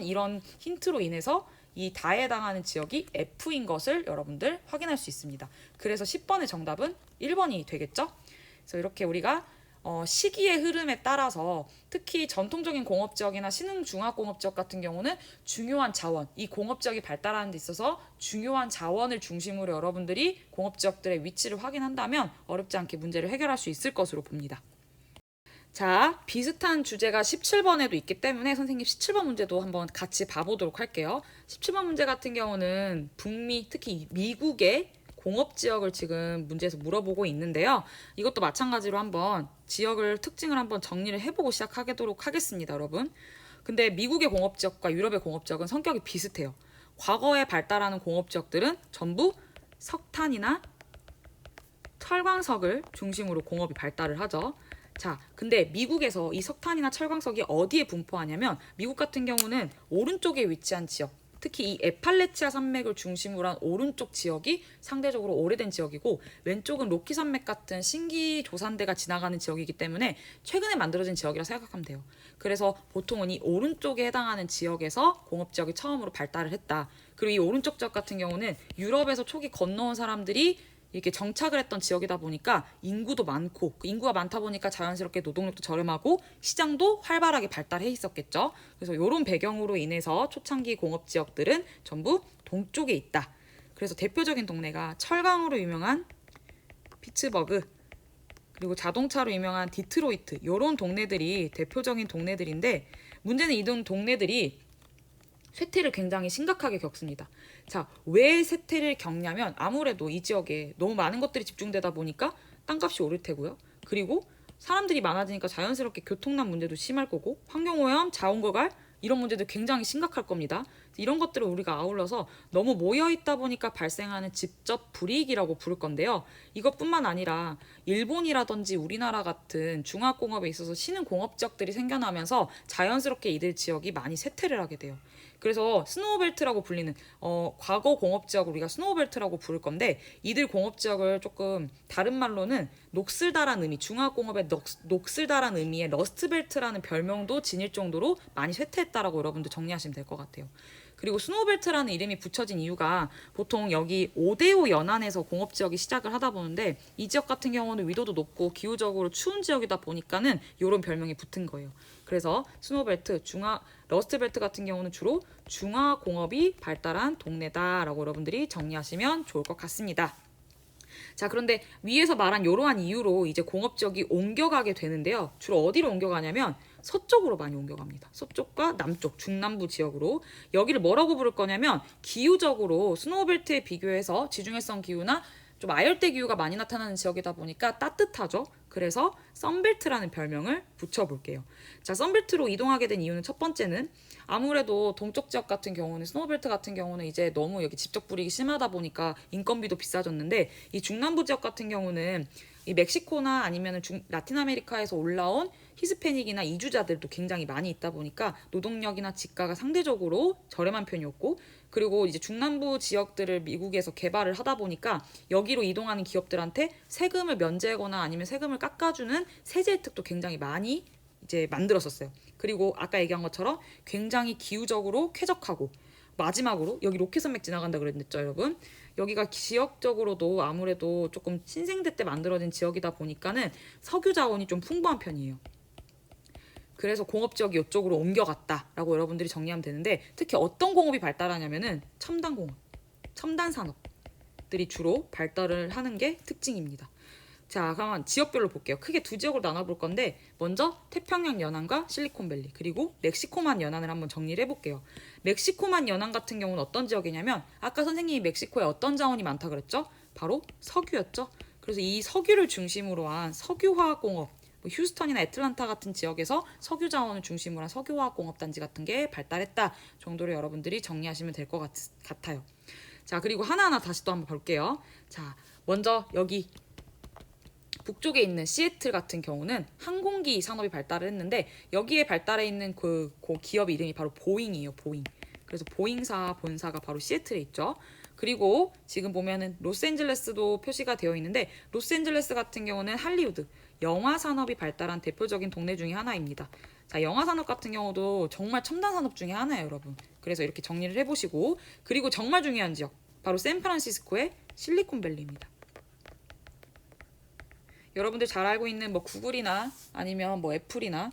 이런 힌트로 인해서 이 다에 해당하는 지역이 F인 것을 여러분들 확인할 수 있습니다. 그래서 10번의 정답은 1번이 되겠죠? 그래서 이렇게 우리가 시기의 흐름에 따라서 특히 전통적인 공업지역이나 신흥중화공업지역 같은 경우는 중요한 자원, 이 공업지역이 발달하는 데 있어서 중요한 자원을 중심으로 여러분들이 공업지역들의 위치를 확인한다면 어렵지 않게 문제를 해결할 수 있을 것으로 봅니다. 자, 비슷한 주제가 17번에도 있기 때문에 선생님 17번 문제도 한번 같이 봐보도록 할게요. 17번 문제 같은 경우는 북미, 특히 미국의 공업지역을 지금 문제에서 물어보고 있는데요. 이것도 마찬가지로 한번 특징을 한번 정리를 해보고 시작하도록 하겠습니다, 여러분. 근데 미국의 공업지역과 유럽의 공업지역은 성격이 비슷해요. 과거에 발달하는 공업지역들은 전부 석탄이나 철광석을 중심으로 공업이 발달을 하죠. 자, 근데 미국에서 이 석탄이나 철광석이 어디에 분포하냐면, 미국 같은 경우는 오른쪽에 위치한 지역, 특히 이 에팔레치아 산맥을 중심으로 한 오른쪽 지역이 상대적으로 오래된 지역이고, 왼쪽은 로키 산맥 같은 신기 조산대가 지나가는 지역이기 때문에 최근에 만들어진 지역이라 생각하면 돼요. 그래서 보통은 이 오른쪽에 해당하는 지역에서 공업지역이 처음으로 발달을 했다. 그리고 이 오른쪽 지역 같은 경우는 유럽에서 초기 건너온 사람들이 이렇게 정착을 했던 지역이다 보니까 인구도 많고 그 인구가 많다 보니까 자연스럽게 노동력도 저렴하고 시장도 활발하게 발달해 있었겠죠. 그래서 이런 배경으로 인해서 초창기 공업 지역들은 전부 동쪽에 있다. 그래서 대표적인 동네가 철강으로 유명한 피츠버그, 그리고 자동차로 유명한 디트로이트, 이런 동네들이 대표적인 동네들인데, 문제는 이 동네들이 쇠퇴를 굉장히 심각하게 겪습니다. 자, 왜 쇠퇴를 겪냐면 아무래도 이 지역에 너무 많은 것들이 집중되다 보니까 땅값이 오를 테고요. 그리고 사람들이 많아지니까 자연스럽게 교통난 문제도 심할 거고, 환경오염, 자원고갈 이런 문제도 굉장히 심각할 겁니다. 이런 것들을 우리가 아울러서 너무 모여있다 보니까 발생하는 직접 불이익이라고 부를 건데요. 이것뿐만 아니라 일본이라든지 우리나라 같은 중화공업에 있어서 신흥공업 지역들이 생겨나면서 자연스럽게 이들 지역이 많이 쇠퇴를 하게 돼요. 그래서 스노우벨트라고 불리는 과거 공업지역을 우리가 스노우벨트라고 부를 건데, 이들 공업지역을 조금 다른 말로는 녹슬다란 의미, 중화공업의 녹슬다란 의미의 러스트벨트라는 별명도 지닐 정도로 많이 쇠퇴했다라고 여러분들 정리하시면 될 것 같아요. 그리고 스노우벨트라는 이름이 붙여진 이유가 보통 여기 오데오 연안에서 공업지역이 시작을 하다 보는데, 이 지역 같은 경우는 위도도 높고 기후적으로 추운 지역이다 보니까는 이런 별명이 붙은 거예요. 그래서 스노우벨트, 러스트벨트 같은 경우는 주로 중화공업이 발달한 동네다라고 여러분들이 정리하시면 좋을 것 같습니다. 자, 그런데 위에서 말한 이러한 이유로 이제 공업지역이 옮겨가게 되는데요. 주로 어디로 옮겨가냐면 서쪽으로 많이 옮겨갑니다. 서쪽과 남쪽, 중남부 지역으로. 여기를 뭐라고 부를 거냐면, 기후적으로 스노우벨트에 비교해서 지중해성 기후나 좀 아열대 기후가 많이 나타나는 지역이다 보니까 따뜻하죠. 그래서 썬벨트라는 별명을 붙여볼게요. 자, 썬벨트로 이동하게 된 이유는 첫 번째는 아무래도 동쪽 지역 같은 경우는, 스노우벨트 같은 경우는 이제 너무 여기 집적 불이익이 심하다 보니까 인건비도 비싸졌는데, 이 중남부 지역 같은 경우는 이 멕시코나 아니면 라틴 아메리카에서 올라온 히스패닉이나 이주자들도 굉장히 많이 있다 보니까 노동력이나 지가가 상대적으로 저렴한 편이었고, 그리고 이제 중남부 지역들을 미국에서 개발을 하다 보니까 여기로 이동하는 기업들한테 세금을 면제하거나 아니면 세금을 깎아주는 세제 혜택도 굉장히 많이 이제 만들었었어요. 그리고 아까 얘기한 것처럼 굉장히 기후적으로 쾌적하고, 마지막으로 여기 로켓산맥 지나간다 그랬죠, 여러분. 여기가 지역적으로도 아무래도 조금 신생대 때 만들어진 지역이다 보니까는 석유 자원이 좀 풍부한 편이에요. 그래서 공업 지역이 이쪽으로 옮겨갔다라고 여러분들이 정리하면 되는데, 특히 어떤 공업이 발달하냐면은 첨단 공업, 첨단 산업들이 주로 발달을 하는 게 특징입니다. 자, 그러면 지역별로 볼게요. 크게 두 지역으로 나눠볼 건데, 먼저 태평양 연안과 실리콘밸리, 그리고 멕시코만 연안을 한번 정리를 해볼게요. 멕시코만 연안 같은 경우는 어떤 지역이냐면, 아까 선생님이 멕시코에 어떤 자원이 많다 그랬죠? 바로 석유였죠. 그래서 이 석유를 중심으로 한 석유화학공업, 휴스턴이나 애틀란타 같은 지역에서 석유 자원을 중심으로 한 석유화학공업 단지 같은 게 발달했다 정도로 여러분들이 정리하시면 될 것 같아요. 자, 그리고 하나하나 다시 또 한번 볼게요. 자, 먼저 여기 북쪽에 있는 시애틀 같은 경우는 항공기 산업이 발달을 했는데, 여기에 발달해 있는 그 기업 이름이 바로 보잉이에요. 보잉. 그래서 보잉사 본사가 바로 시애틀에 있죠. 그리고 지금 보면은 로스앤젤레스도 표시가 되어 있는데, 로스앤젤레스 같은 경우는 할리우드, 영화 산업이 발달한 대표적인 동네 중에 하나입니다. 자, 영화 산업 같은 경우도 정말 첨단 산업 중에 하나예요, 여러분. 그래서 이렇게 정리를 해보시고, 그리고 정말 중요한 지역, 바로 샌프란시스코의 실리콘밸리입니다. 여러분들 잘 알고 있는 뭐 구글이나 아니면 뭐 애플이나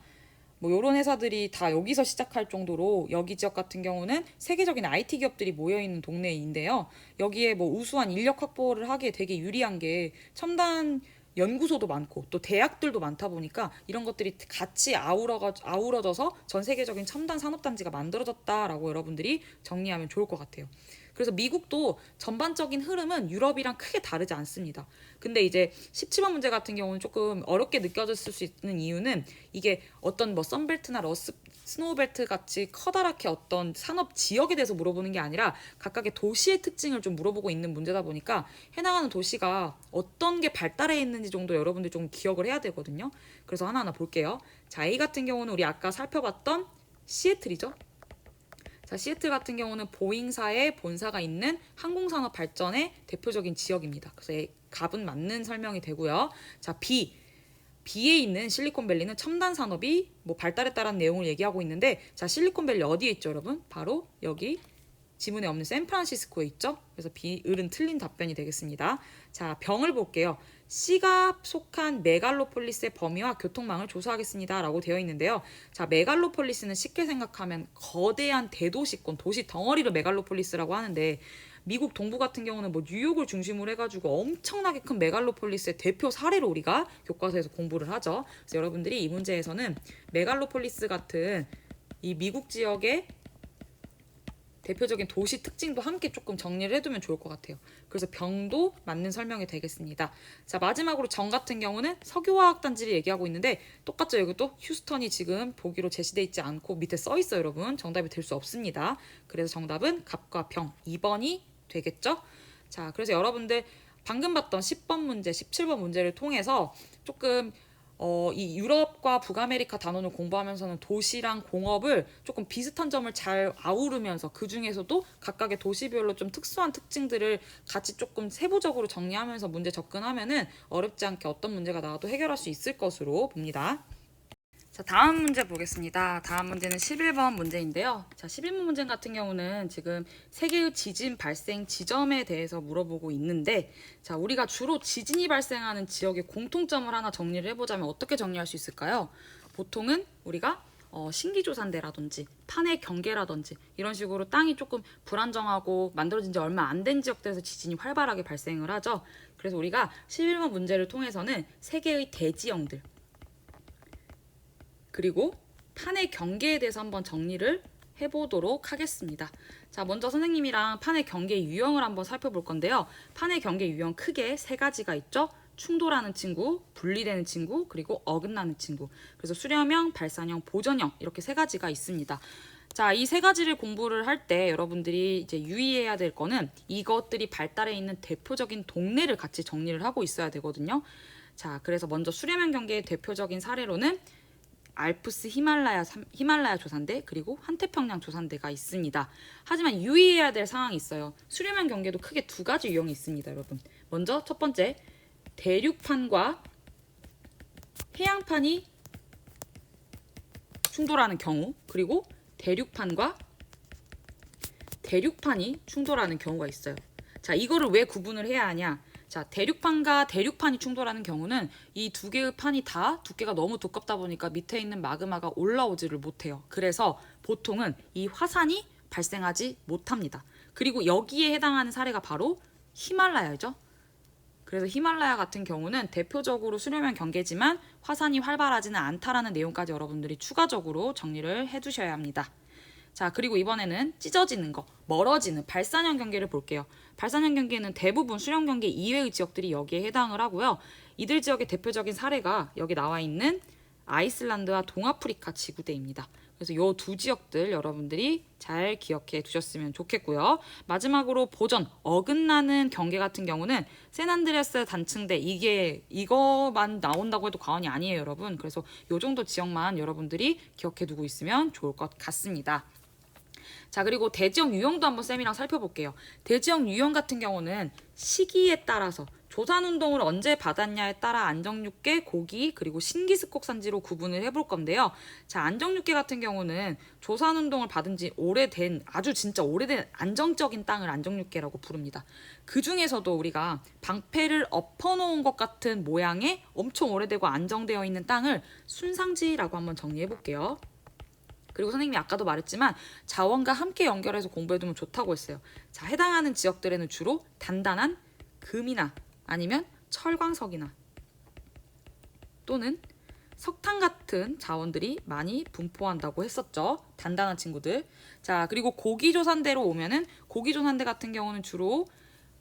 뭐 이런 회사들이 다 여기서 시작할 정도로, 여기 지역 같은 경우는 세계적인 IT 기업들이 모여있는 동네인데요. 여기에 뭐 우수한 인력 확보를 하기에 되게 유리한 게 첨단 연구소도 많고 또 대학들도 많다 보니까 이런 것들이 같이 아우러져서 전 세계적인 첨단 산업단지가 만들어졌다라고 여러분들이 정리하면 좋을 것 같아요. 그래서 미국도 전반적인 흐름은 유럽이랑 크게 다르지 않습니다. 근데 이제 17번 문제 같은 경우는 조금 어렵게 느껴졌을 수 있는 이유는, 이게 어떤 뭐 썬벨트나 스노우벨트 같이 커다랗게 어떤 산업 지역에 대해서 물어보는 게 아니라 각각의 도시의 특징을 좀 물어보고 있는 문제다 보니까, 해당하는 도시가 어떤 게 발달해 있는지 정도 여러분들 좀 기억을 해야 되거든요. 그래서 하나하나 볼게요. 자, A 같은 경우는 우리 아까 살펴봤던 시애틀이죠. 자, 시애틀 같은 경우는 보잉사의 본사가 있는 항공산업 발전의 대표적인 지역입니다. 그래서 값은 맞는 설명이 되고요. 자, B에 있는 실리콘밸리는 첨단 산업이 뭐 발달했다라는 내용을 얘기하고 있는데, 자, 실리콘밸리 어디에 있죠, 여러분? 바로 여기 지문에 없는 샌프란시스코에 있죠. 그래서 비을은 틀린 답변이 되겠습니다. 자, 병을 볼게요. C가 속한 메갈로폴리스의 범위와 교통망을 조사하겠습니다 라고 되어 있는데요. 자, 메갈로폴리스는 쉽게 생각하면 거대한 대도시권, 도시 덩어리를 메갈로폴리스라고 하는데, 미국 동부 같은 경우는 뭐 뉴욕을 중심으로 해가지고 엄청나게 큰 메갈로폴리스의 대표 사례로 우리가 교과서에서 공부를 하죠. 그래서 여러분들이 이 문제에서는 메갈로폴리스 같은 이 미국 지역의 대표적인 도시 특징도 함께 조금 정리를 해두면 좋을 것 같아요. 그래서 병도 맞는 설명이 되겠습니다. 자, 마지막으로 정 같은 경우는 석유화학단지를 얘기하고 있는데 똑같죠. 여기도 휴스턴이 지금 보기로 제시되어 있지 않고 밑에 써 있어요, 여러분. 정답이 될 수 없습니다. 그래서 정답은 갑과 병 2번이 되겠죠. 자, 그래서 여러분들 방금 봤던 10번 문제, 17번 문제를 통해서 조금 이 유럽과 북아메리카 단원을 공부하면서는 도시랑 공업을 조금 비슷한 점을 잘 아우르면서 그 중에서도 각각의 도시별로 좀 특수한 특징들을 같이 조금 세부적으로 정리하면서 문제 접근하면은 어렵지 않게 어떤 문제가 나와도 해결할 수 있을 것으로 봅니다. 자, 다음 문제 보겠습니다. 다음 문제는 11번 문제인데요. 자, 11번 문제 같은 경우는 지금 세계의 지진 발생 지점에 대해서 물어보고 있는데, 자, 우리가 주로 지진이 발생하는 지역의 공통점을 하나 정리를 해보자면 어떻게 정리할 수 있을까요? 보통은 우리가 신기조산대라든지 판의 경계라든지 이런 식으로 땅이 조금 불안정하고 만들어진 지 얼마 안 된 지역들에서 지진이 활발하게 발생을 하죠. 그래서 우리가 11번 문제를 통해서는 세계의 대지형들 그리고 판의 경계에 대해서 한번 정리를 해보도록 하겠습니다. 자, 먼저 선생님이랑 판의 경계 유형을 한번 살펴볼 건데요. 판의 경계 유형 크게 세 가지가 있죠. 충돌하는 친구, 분리되는 친구, 그리고 어긋나는 친구. 그래서 수렴형, 발산형, 보전형 이렇게 세 가지가 있습니다. 자, 이 세 가지를 공부를 할 때 여러분들이 이제 유의해야 될 거는 이것들이 발달해 있는 대표적인 동네를 같이 정리를 하고 있어야 되거든요. 자, 그래서 먼저 수렴형 경계의 대표적인 사례로는 알프스 히말라야 조산대 그리고 환태평양 조산대가 있습니다. 하지만 유의해야 될 상황이 있어요. 수렴형 경계도 크게 두 가지 유형이 있습니다, 여러분. 먼저 첫 번째, 대륙판과 해양판이 충돌하는 경우, 그리고 대륙판과 대륙판이 충돌하는 경우가 있어요. 자, 이거를 왜 구분을 해야 하냐? 자, 대륙판과 대륙판이 충돌하는 경우는 이 두 개의 판이 다 두께가 너무 두껍다 보니까 밑에 있는 마그마가 올라오지를 못해요. 그래서 보통은 이 화산이 발생하지 못합니다. 그리고 여기에 해당하는 사례가 바로 히말라야죠. 그래서 히말라야 같은 경우는 대표적으로 수렴형 경계지만 화산이 활발하지는 않다라는 내용까지 여러분들이 추가적으로 정리를 해두셔야 합니다. 자, 그리고 이번에는 찢어지는 거, 멀어지는 발산형 경계를 볼게요. 발산형 경계는 대부분 수렴 경계 이외의 지역들이 여기에 해당을 하고요. 이들 지역의 대표적인 사례가 여기 나와 있는 아이슬란드와 동아프리카 지구대입니다. 그래서 이 두 지역들 여러분들이 잘 기억해 두셨으면 좋겠고요. 마지막으로 보전, 어긋나는 경계 같은 경우는 샌안드레아스 단층대, 이거만 나온다고 해도 과언이 아니에요, 여러분. 그래서 이 정도 지역만 여러분들이 기억해 두고 있으면 좋을 것 같습니다. 자, 그리고 대지형 유형도 한번 쌤이랑 살펴볼게요. 대지형 유형 같은 경우는 시기에 따라서 조산운동을 언제 받았냐에 따라 안정육계, 고기, 그리고 신기습곡산지로 구분을 해볼 건데요. 자, 안정육계 같은 경우는 조산운동을 받은 지 오래된, 아주 진짜 오래된 안정적인 땅을 안정육계라고 부릅니다. 그 중에서도 우리가 방패를 엎어놓은 것 같은 모양의 엄청 오래되고 안정되어 있는 땅을 순상지라고 한번 정리해볼게요. 그리고 선생님이 아까도 말했지만 자원과 함께 연결해서 공부해두면 좋다고 했어요. 자, 해당하는 지역들에는 주로 단단한 금이나 아니면 철광석이나 또는 석탄 같은 자원들이 많이 분포한다고 했었죠. 단단한 친구들. 자, 그리고 고기조산대로 오면은 고기조산대 같은 경우는 주로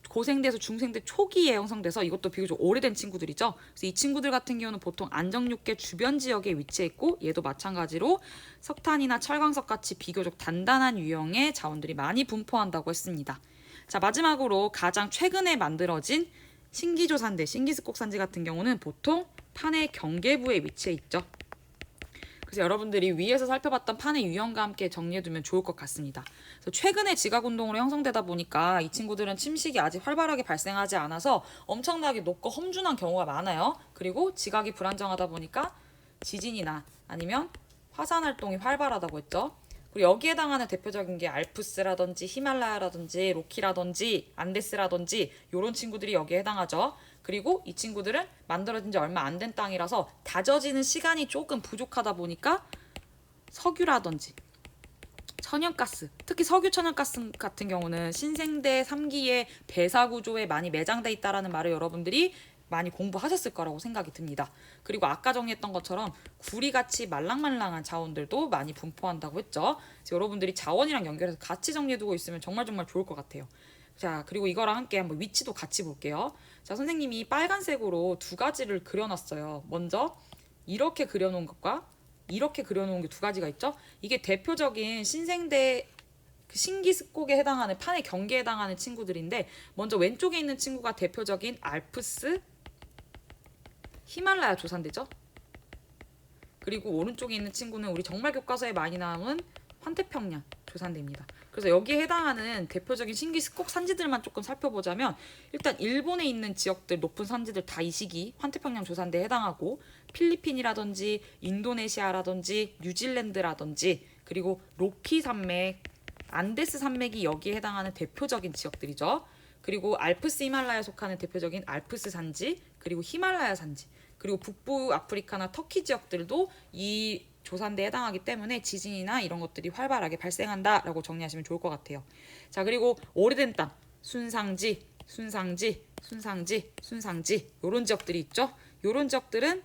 고생대에서 중생대 초기에 형성돼서 이것도 비교적 오래된 친구들이죠. 그래서 이 친구들 같은 경우는 보통 안정육계 주변 지역에 위치해 있고 얘도 마찬가지로 석탄이나 철광석 같이 비교적 단단한 유형의 자원들이 많이 분포한다고 했습니다. 자, 마지막으로 가장 최근에 만들어진 신기조산대, 신기습곡산지 같은 경우는 보통 판의 경계부에 위치해 있죠. 그래서 여러분들이 위에서 살펴봤던 판의 유형과 함께 정리해두면 좋을 것 같습니다. 그래서 최근에 지각운동으로 형성되다 보니까 이 친구들은 침식이 아직 활발하게 발생하지 않아서 엄청나게 높고 험준한 경우가 많아요. 그리고 지각이 불안정하다 보니까 지진이나 아니면 화산 활동이 활발하다고 했죠. 그리고 여기에 해당하는 대표적인 게 알프스라든지 히말라야라든지 로키라든지 안데스라든지 이런 친구들이 여기에 해당하죠. 그리고 이 친구들은 만들어진 지 얼마 안 된 땅이라서 다져지는 시간이 조금 부족하다 보니까 석유라든지 천연가스, 특히 석유 천연가스 같은 경우는 신생대 3기의 배사 구조에 많이 매장돼 있다라는 말을 여러분들이 많이 공부하셨을 거라고 생각이 듭니다. 그리고 아까 정리했던 것처럼 구리같이 말랑말랑한 자원들도 많이 분포한다고 했죠. 그래서 여러분들이 자원이랑 연결해서 같이 정리해두고 있으면 정말 좋을 것 같아요. 자, 그리고 이거랑 함께 한번 위치도 같이 볼게요. 자, 선생님이 빨간색으로 두 가지를 그려놨어요. 먼저 이렇게 그려놓은 것과 이렇게 그려놓은 게 두 가지가 있죠. 이게 대표적인 신생대 신기습곡에 해당하는 판의 경계에 해당하는 친구들인데, 먼저 왼쪽에 있는 친구가 대표적인 알프스 히말라야 조산대죠. 그리고 오른쪽에 있는 친구는 우리 정말 교과서에 많이 나오는 환태평양 조산대입니다. 그래서 여기에 해당하는 대표적인 신기습곡 산지들만 조금 살펴보자면, 일단 일본에 있는 지역들 높은 산지들 다 이 시기 환태평양 조산대에 해당하고, 필리핀이라든지 인도네시아라든지 뉴질랜드라든지 그리고 로키 산맥, 안데스 산맥이 여기에 해당하는 대표적인 지역들이죠. 그리고 알프스 히말라야에 속하는 대표적인 알프스 산지, 그리고 히말라야 산지, 그리고 북부 아프리카나 터키 지역들도 이 조산대에 해당하기 때문에 지진이나 이런 것들이 활발하게 발생한다라고 정리하시면 좋을 것 같아요. 자, 그리고 오래된 땅, 순상지 이런 지역들이 있죠. 이런 지역들은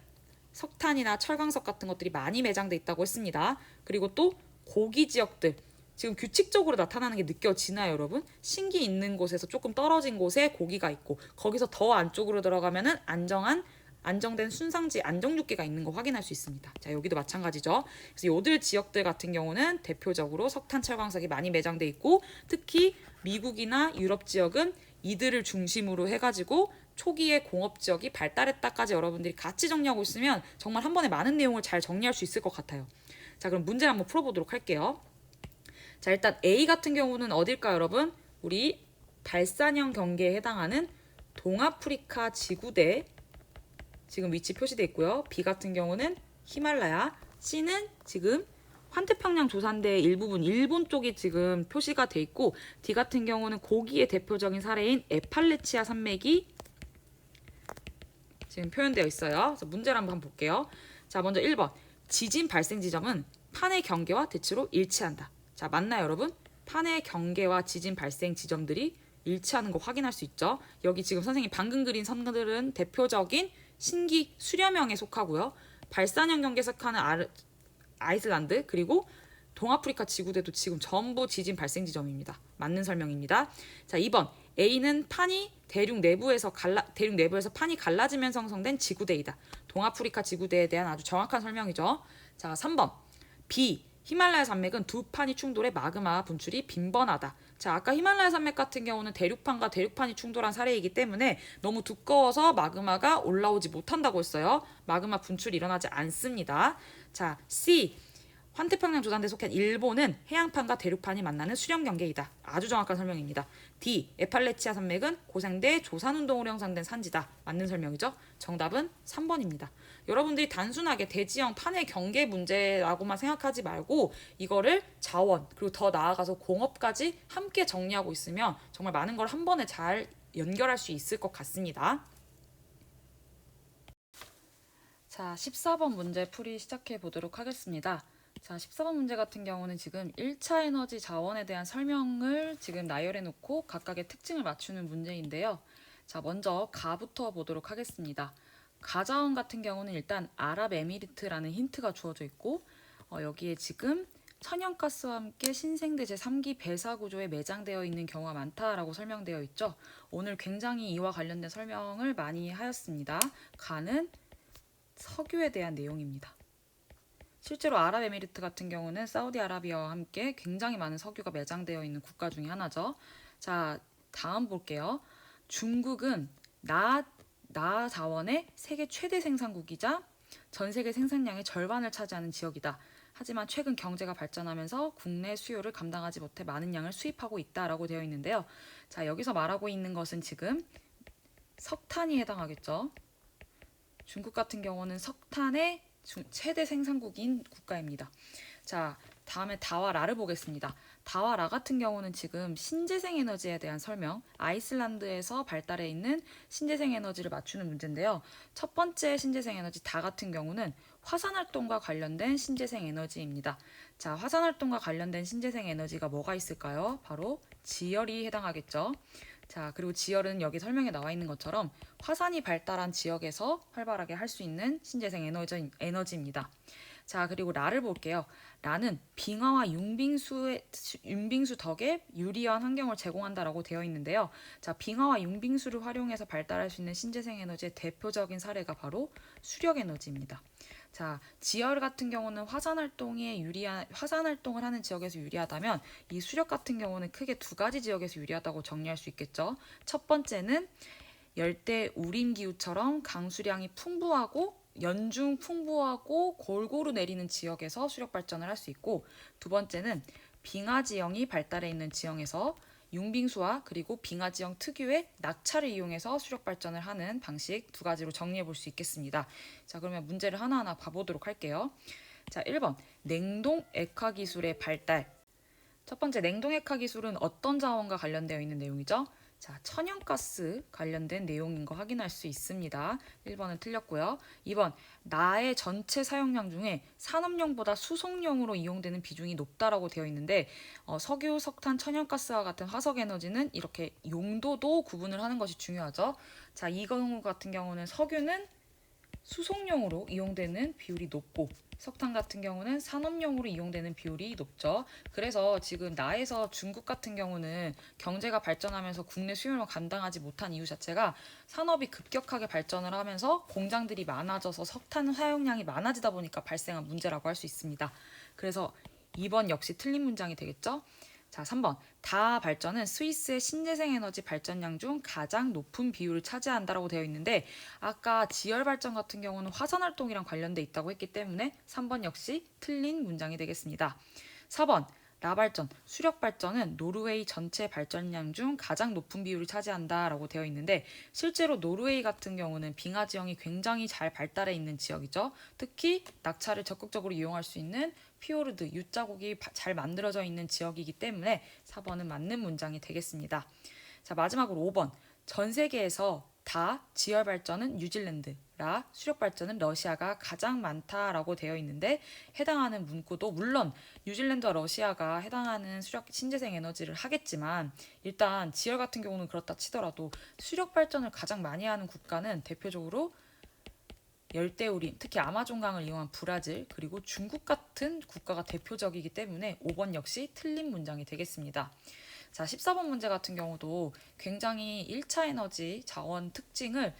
석탄이나 철광석 같은 것들이 많이 매장돼 있다고 했습니다. 그리고 또 고기 지역들, 지금 규칙적으로 나타나는 게 느껴지나요, 여러분? 신기 있는 곳에서 조금 떨어진 곳에 고기가 있고, 거기서 더 안쪽으로 들어가면은 안정된 순상지 안정육기가 있는 거 확인할 수 있습니다. 자, 여기도 마찬가지죠. 그래서 요들 지역들 같은 경우는 대표적으로 석탄, 철광석이 많이 매장돼 있고, 특히 미국이나 유럽 지역은 이들을 중심으로 해가지고 초기에 공업 지역이 발달했다까지 여러분들이 같이 정리하고 있으면 정말 한 번에 많은 내용을 잘 정리할 수 있을 것 같아요. 자, 그럼 문제를 한번 풀어보도록 할게요. 자, 일단 A 같은 경우는 어딜까요, 여러분? 우리 발산형 경계에 해당하는 동아프리카 지구대 지금 위치 표시되어 있고요. B 같은 경우는 히말라야, C는 지금 환태평양 조산대의 일부분 일본 쪽이 지금 표시가 돼 있고, D 같은 경우는 고기의 대표적인 사례인 에팔레치아 산맥이 지금 표현되어 있어요. 그래서 문제를 한번 볼게요. 자, 먼저 1번. 지진 발생 지점은 판의 경계와 대치로 일치한다. 자, 맞나요, 여러분? 판의 경계와 지진 발생 지점들이 일치하는 거 확인할 수 있죠. 여기 지금 선생님이 방금 그린 선들은 대표적인 신기 수렴형에 속하고요. 발산형 경계에 속하는 아이슬란드, 그리고 동아프리카 지구대도 지금 전부 지진 발생 지점입니다. 맞는 설명입니다. 자, 2번. A는 판이 대륙 내부에서 판이 갈라지면서 형성된 지구대이다. 동아프리카 지구대에 대한 아주 정확한 설명이죠. 자, 3번. B. 히말라야 산맥은 두 판이 충돌해 마그마 분출이 빈번하다. 자, 아까 히말라야 산맥 같은 경우는 대륙판과 대륙판이 충돌한 사례이기 때문에 너무 두꺼워서 마그마가 올라오지 못한다고 했어요. 마그마 분출이 일어나지 않습니다. 자, C. 환태평양 조산대에 속한 일본은 해양판과 대륙판이 만나는 수렴 경계이다. 아주 정확한 설명입니다. D. 에팔레치아 산맥은 고생대 조산운동으로 형성된 산지다. 맞는 설명이죠. 정답은 3번입니다. 여러분들이 단순하게 대지형 판의 경계 문제라고만 생각하지 말고 이거를 자원, 그리고 더 나아가서 공업까지 함께 정리하고 있으면 정말 많은 걸 한 번에 잘 연결할 수 있을 것 같습니다. 자, 14번 문제 풀이 시작해 보도록 하겠습니다. 자, 14번 문제 같은 경우는 지금 1차 에너지 자원에 대한 설명을 지금 나열해 놓고 각각의 특징을 맞추는 문제인데요. 자, 먼저 가부터 보도록 하겠습니다. 가자원 같은 경우는 일단 아랍에미리트라는 힌트가 주어져 있고, 여기에 지금 천연가스와 함께 신생대 제3기 배사 구조에 매장되어 있는 경우가 많다라고 설명되어 있죠. 오늘 굉장히 이와 관련된 설명을 많이 하였습니다. 가는 석유에 대한 내용입니다. 실제로 아랍에미리트 같은 경우는 사우디아라비아와 함께 굉장히 많은 석유가 매장되어 있는 국가 중에 하나죠. 자, 다음 볼게요. 중국은 나 자원의 세계 최대 생산국이자 전 세계 생산량의 절반을 차지하는 지역이다. 하지만 최근 경제가 발전하면서 국내 수요를 감당하지 못해 많은 양을 수입하고 있다라고 되어 있는데요. 자, 여기서 말하고 있는 것은 지금 석탄이 해당하겠죠. 중국 같은 경우는 석탄의 최대 생산국인 국가입니다. 자, 다음에 다와 라를 보겠습니다. 다와 라 같은 경우는 지금 신재생 에너지에 대한 설명, 아이슬란드에서 발달해 있는 신재생 에너지를 맞추는 문제인데요. 첫 번째 신재생 에너지 다 같은 경우는 화산 활동과 관련된 신재생 에너지입니다. 자, 화산 활동과 관련된 신재생 에너지가 뭐가 있을까요? 바로 지열이 해당하겠죠. 자, 그리고 지열은 여기 설명에 나와 있는 것처럼 화산이 발달한 지역에서 활발하게 할 수 있는 신재생 에너지입니다. 자, 그리고 라를 볼게요. 라는 빙하와 융빙수 덕에 유리한 환경을 제공한다라고 되어 있는데요. 자, 빙하와 융빙수를 활용해서 발달할 수 있는 신재생 에너지의 대표적인 사례가 바로 수력 에너지입니다. 자, 지열 같은 경우는 화산 활동을 하는 지역에서 유리하다면 이 수력 같은 경우는 크게 두 가지 지역에서 유리하다고 정리할 수 있겠죠. 첫 번째는 열대 우림 기후처럼 강수량이 연중 풍부하고 골고루 내리는 지역에서 수력 발전을 할 수 있고, 두 번째는 빙하 지형이 발달해 있는 지형에서 융빙수와 그리고 빙하 지형 특유의 낙차를 이용해서 수력 발전을 하는 방식 두 가지로 정리해 볼 수 있겠습니다. 자, 그러면 문제를 하나하나 봐보도록 할게요. 자, 1번 냉동 액화 기술의 발달. 첫 번째 냉동 액화 기술은 어떤 자원과 관련되어 있는 내용이죠? 자, 천연가스 관련된 내용인 거 확인할 수 있습니다. 1번은 틀렸고요. 2번, 나의 전체 사용량 중에 산업용보다 수송용으로 이용되는 비중이 높다라고 되어 있는데 석유, 석탄, 천연가스와 같은 화석 에너지는 이렇게 용도도 구분을 하는 것이 중요하죠. 자, 이 경우 같은 경우는 석유는 수송용으로 이용되는 비율이 높고 석탄 같은 경우는 산업용으로 이용되는 비율이 높죠. 그래서 지금 나에서 중국 같은 경우는 경제가 발전하면서 국내 수요를 감당하지 못한 이유 자체가 산업이 급격하게 발전을 하면서 공장들이 많아져서 석탄 사용량이 많아지다 보니까 발생한 문제라고 할 수 있습니다. 그래서 2번 역시 틀린 문장이 되겠죠. 자, 3번. 다 발전은 스위스의 신재생 에너지 발전량 중 가장 높은 비율을 차지한다라고 되어 있는데 아까 지열 발전 같은 경우는 화산 활동이랑 관련돼 있다고 했기 때문에 3번 역시 틀린 문장이 되겠습니다. 4번. 라 발전, 수력 발전은 노르웨이 전체 발전량 중 가장 높은 비율을 차지한다라고 되어 있는데 실제로 노르웨이 같은 경우는 빙하 지형이 굉장히 잘 발달해 있는 지역이죠. 특히 낙차를 적극적으로 이용할 수 있는 피오르드, U자국이 잘 만들어져 있는 지역이기 때문에 4번은 맞는 문장이 되겠습니다. 자, 마지막으로 5번. 전 세계에서 다 지열 발전은 뉴질랜드라 수력 발전은 러시아가 가장 많다라고 되어 있는데 해당하는 문구도 물론 뉴질랜드와 러시아가 해당하는 수력 신재생 에너지를 하겠지만 일단 지열 같은 경우는 그렇다 치더라도 수력 발전을 가장 많이 하는 국가는 대표적으로 열대우림, 특히 아마존강을 이용한 브라질, 그리고 중국 같은 국가가 대표적이기 때문에 5번 역시 틀린 문장이 되겠습니다. 자, 14번 문제 같은 경우도 굉장히 1차 에너지 자원 특징을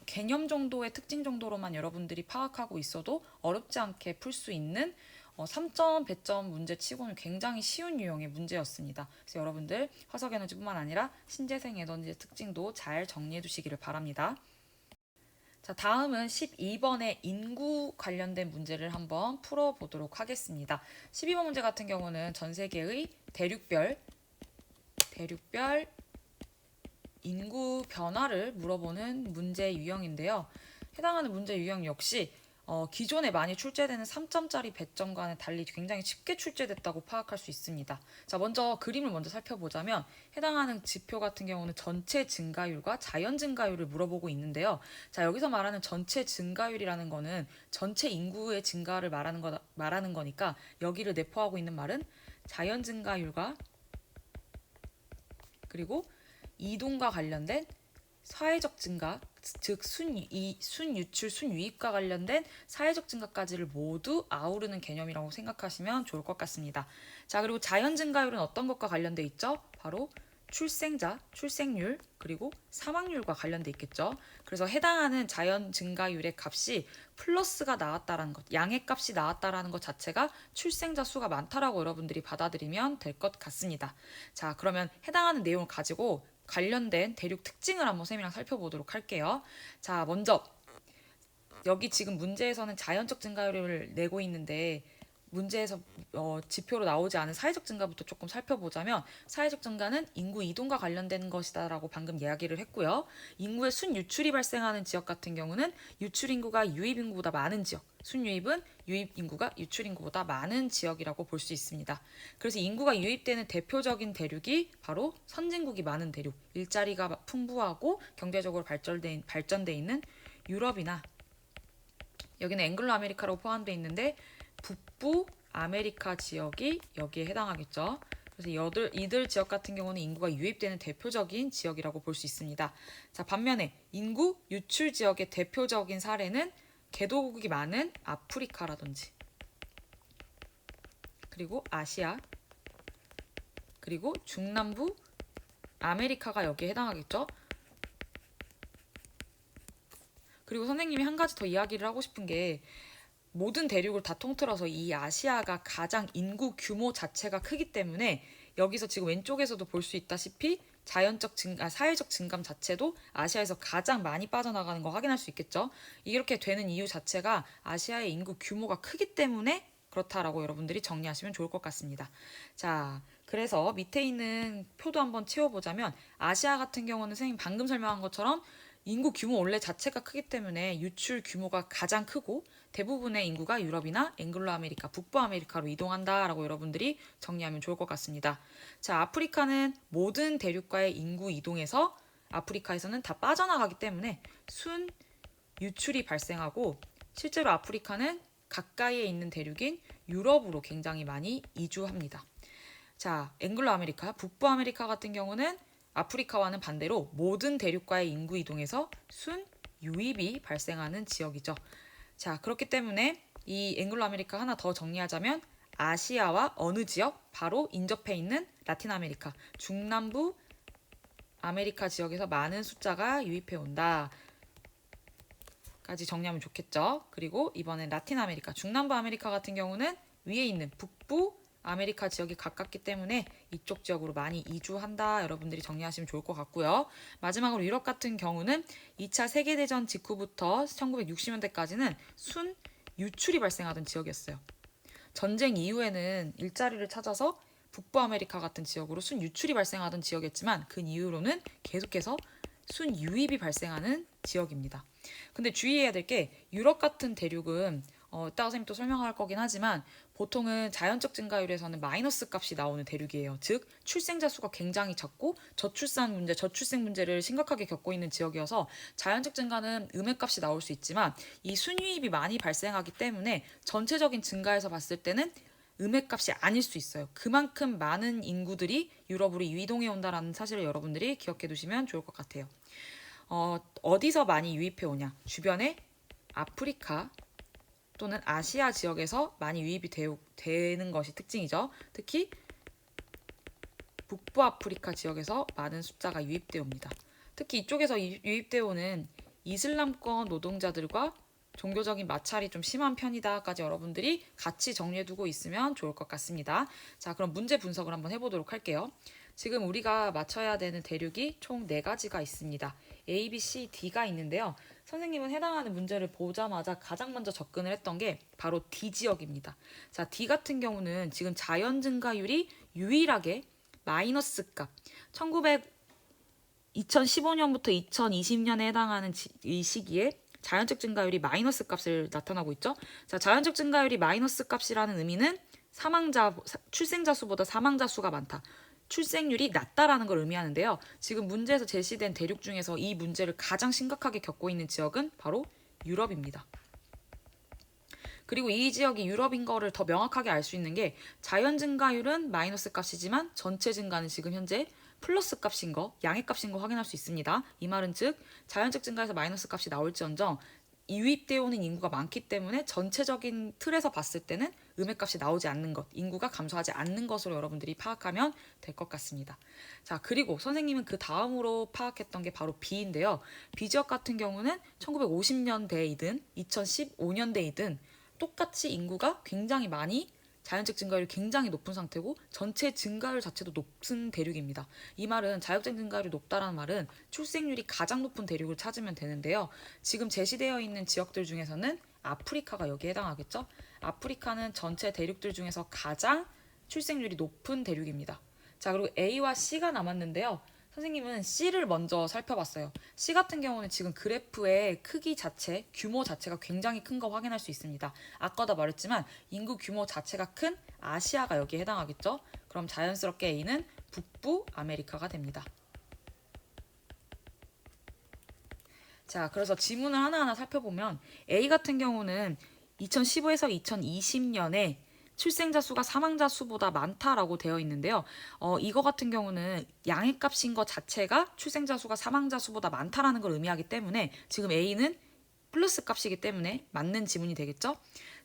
개념 정도의 특징 정도로만 여러분들이 파악하고 있어도 어렵지 않게 풀 수 있는 3점, 배점 문제 치고는 굉장히 쉬운 유형의 문제였습니다. 그래서 여러분들 화석 에너지뿐만 아니라 신재생 에너지의 특징도 잘 정리해 두시기를 바랍니다. 자, 다음은 12번의 인구 관련된 문제를 한번 풀어보도록 하겠습니다. 12번 문제 같은 경우는 전 세계의 대륙별 인구 변화를 물어보는 문제 유형인데요. 해당하는 문제 유형 역시 기존에 많이 출제되는 3점짜리 배점과는 달리 굉장히 쉽게 출제됐다고 파악할 수 있습니다. 자, 먼저 그림을 먼저 살펴보자면 해당하는 지표 같은 경우는 전체 증가율과 자연 증가율을 물어보고 있는데요. 자, 여기서 말하는 전체 증가율이라는 거는 전체 인구의 증가를 말하는 거니까 여기를 내포하고 있는 말은 자연 증가율과 그리고 이동과 관련된 사회적 증가, 즉 순유출, 순유입과 관련된 사회적 증가까지를 모두 아우르는 개념이라고 생각하시면 좋을 것 같습니다. 자, 그리고 자연 증가율은 어떤 것과 관련돼 있죠? 바로 출생자, 출생률, 그리고 사망률과 관련돼 있겠죠. 그래서 해당하는 자연 증가율의 값이 플러스가 나왔다라는 것, 양의 값이 나왔다라는 것 자체가 출생자 수가 많다라고 여러분들이 받아들이면 될 것 같습니다. 자, 그러면 해당하는 내용을 가지고 관련된 대륙 특징을 한번 쌤이랑 살펴보도록 할게요. 자, 먼저 여기 지금 문제에서는 자연적 증가율을 내고 있는데 문제에서 지표로 나오지 않은 사회적 증가부터 조금 살펴보자면 사회적 증가는 인구 이동과 관련된 것이다라고 방금 이야기를 했고요. 인구의 순유출이 발생하는 지역 같은 경우는 유출 인구가 유입 인구보다 많은 지역, 순유입은 유입 인구가 유출 인구보다 많은 지역이라고 볼 수 있습니다. 그래서 인구가 유입되는 대표적인 대륙이 바로 선진국이 많은 대륙, 일자리가 풍부하고 경제적으로 발전돼 있는 유럽이나 여기는 앵글로 아메리카라고 포함되어 있는데 북부 아메리카 지역이 여기에 해당하겠죠. 그래서 이들 지역 같은 경우는 인구가 유입되는 대표적인 지역이라고 볼 수 있습니다. 자, 반면에 인구 유출 지역의 대표적인 사례는 개도국이 많은 아프리카라든지 그리고 아시아 그리고 중남부 아메리카가 여기에 해당하겠죠. 그리고 선생님이 한 가지 더 이야기를 하고 싶은 게 모든 대륙을 다 통틀어서 이 아시아가 가장 인구 규모 자체가 크기 때문에 여기서 지금 왼쪽에서도 볼 수 있다시피 사회적 증감 자체도 아시아에서 가장 많이 빠져나가는 거 확인할 수 있겠죠. 이렇게 되는 이유 자체가 아시아의 인구 규모가 크기 때문에 그렇다라고 여러분들이 정리하시면 좋을 것 같습니다. 자, 그래서 밑에 있는 표도 한번 채워보자면 아시아 같은 경우는 선생님 방금 설명한 것처럼 인구 규모 원래 자체가 크기 때문에 유출 규모가 가장 크고 대부분의 인구가 유럽이나 앵글로 아메리카, 북부 아메리카로 이동한다라고 여러분들이 정리하면 좋을 것 같습니다. 자, 아프리카는 모든 대륙과의 인구 이동에서 아프리카에서는 다 빠져나가기 때문에 순 유출이 발생하고 실제로 아프리카는 가까이에 있는 대륙인 유럽으로 굉장히 많이 이주합니다. 자, 앵글로 아메리카, 북부 아메리카 같은 경우는 아프리카와는 반대로 모든 대륙과의 인구 이동에서 순 유입이 발생하는 지역이죠. 자, 그렇기 때문에 이 앵글로 아메리카 하나 더 정리하자면 아시아와 어느 지역? 바로 인접해 있는 라틴 아메리카, 중남부 아메리카 지역에서 많은 숫자가 유입해 온다. 까지 정리하면 좋겠죠. 그리고 이번엔 라틴 아메리카, 중남부 아메리카 같은 경우는 위에 있는 북부 아메리카 지역이 가깝기 때문에 이쪽 지역으로 많이 이주한다. 여러분들이 정리하시면 좋을 것 같고요. 마지막으로 유럽 같은 경우는 2차 세계대전 직후부터 1960년대까지는 순 유출이 발생하던 지역이었어요. 전쟁 이후에는 일자리를 찾아서 북부 아메리카 같은 지역으로 순 유출이 발생하던 지역이었지만 그 이후로는 계속해서 순 유입이 발생하는 지역입니다. 근데 주의해야 될 게 유럽 같은 대륙은 이따가 선생님 또 설명할 거긴 하지만 보통은 자연적 증가율에서는 마이너스 값이 나오는 대륙이에요. 즉 출생자 수가 굉장히 작고 저출생 문제를 심각하게 겪고 있는 지역이어서 자연적 증가는 음의 값이 나올 수 있지만 이 순유입이 많이 발생하기 때문에 전체적인 증가에서 봤을 때는 음의 값이 아닐 수 있어요. 그만큼 많은 인구들이 유럽으로 이동해 온다는 사실을 여러분들이 기억해 두시면 좋을 것 같아요. 어디서 많이 유입해 오냐? 주변에 아프리카 또는 아시아 지역에서 많이 유입이 되는 것이 특징이죠. 특히 북부 아프리카 지역에서 많은 숫자가 유입되어 옵니다. 특히 이쪽에서 유입되어 오는 이슬람권 노동자들과 종교적인 마찰이 좀 심한 편이다까지 여러분들이 같이 정리해두고 있으면 좋을 것 같습니다. 자, 그럼 문제 분석을 한번 해보도록 할게요. 지금 우리가 맞춰야 되는 대륙이 총 4가지가 있습니다. A, B, C, D가 있는데요. 선생님은 해당하는 문제를 보자마자 가장 먼저 접근을 했던 게 바로 D 지역입니다. 자, D 같은 경우는 지금 자연 증가율이 유일하게 마이너스 값, 2015년부터 2020년에 해당하는 이 시기에 자연적 증가율이 마이너스 값을 나타나고 있죠. 자, 자연적 증가율이 마이너스 값이라는 의미는 출생자 수보다 사망자 수가 많다. 출생률이 낮다라는 걸 의미하는데요. 지금 문제에서 제시된 대륙 중에서 이 문제를 가장 심각하게 겪고 있는 지역은 바로 유럽입니다. 그리고 이 지역이 유럽인 거를 더 명확하게 알 수 있는 게 자연 증가율은 마이너스 값이지만 전체 증가는 지금 현재 플러스 값인 거, 양의 값인 거 확인할 수 있습니다. 이 말은 즉 자연적 증가에서 마이너스 값이 나올지언정 유입되어 오는 인구가 많기 때문에 전체적인 틀에서 봤을 때는 음의 값이 나오지 않는 것, 인구가 감소하지 않는 것으로 여러분들이 파악하면 될 것 같습니다. 자, 그리고 선생님은 그 다음으로 파악했던 게 바로 B인데요. B 지역 같은 경우는 1950년대이든 2015년대이든 똑같이 인구가 굉장히 많이 자연적 증가율이 굉장히 높은 상태고 전체 증가율 자체도 높은 대륙입니다. 이 말은 자연적 증가율이 높다라는 말은 출생률이 가장 높은 대륙을 찾으면 되는데요. 지금 제시되어 있는 지역들 중에서는 아프리카가 여기에 해당하겠죠. 아프리카는 전체 대륙들 중에서 가장 출생률이 높은 대륙입니다. 자, 그리고 A와 C가 남았는데요. 선생님은 C를 먼저 살펴봤어요. C 같은 경우는 지금 그래프의 크기 자체, 규모 자체가 굉장히 큰 거 확인할 수 있습니다. 아까도 말했지만 인구 규모 자체가 큰 아시아가 여기에 해당하겠죠? 그럼 자연스럽게 A는 북부 아메리카가 됩니다. 자, 그래서 지문을 하나하나 살펴보면 A 같은 경우는 2015에서 2020년에 출생자 수가 사망자 수보다 많다라고 되어 있는데요. 이거 같은 경우는 양액값인 것 자체가 출생자 수가 사망자 수보다 많다라는 걸 의미하기 때문에 지금 A는 플러스 값이기 때문에 맞는 지문이 되겠죠.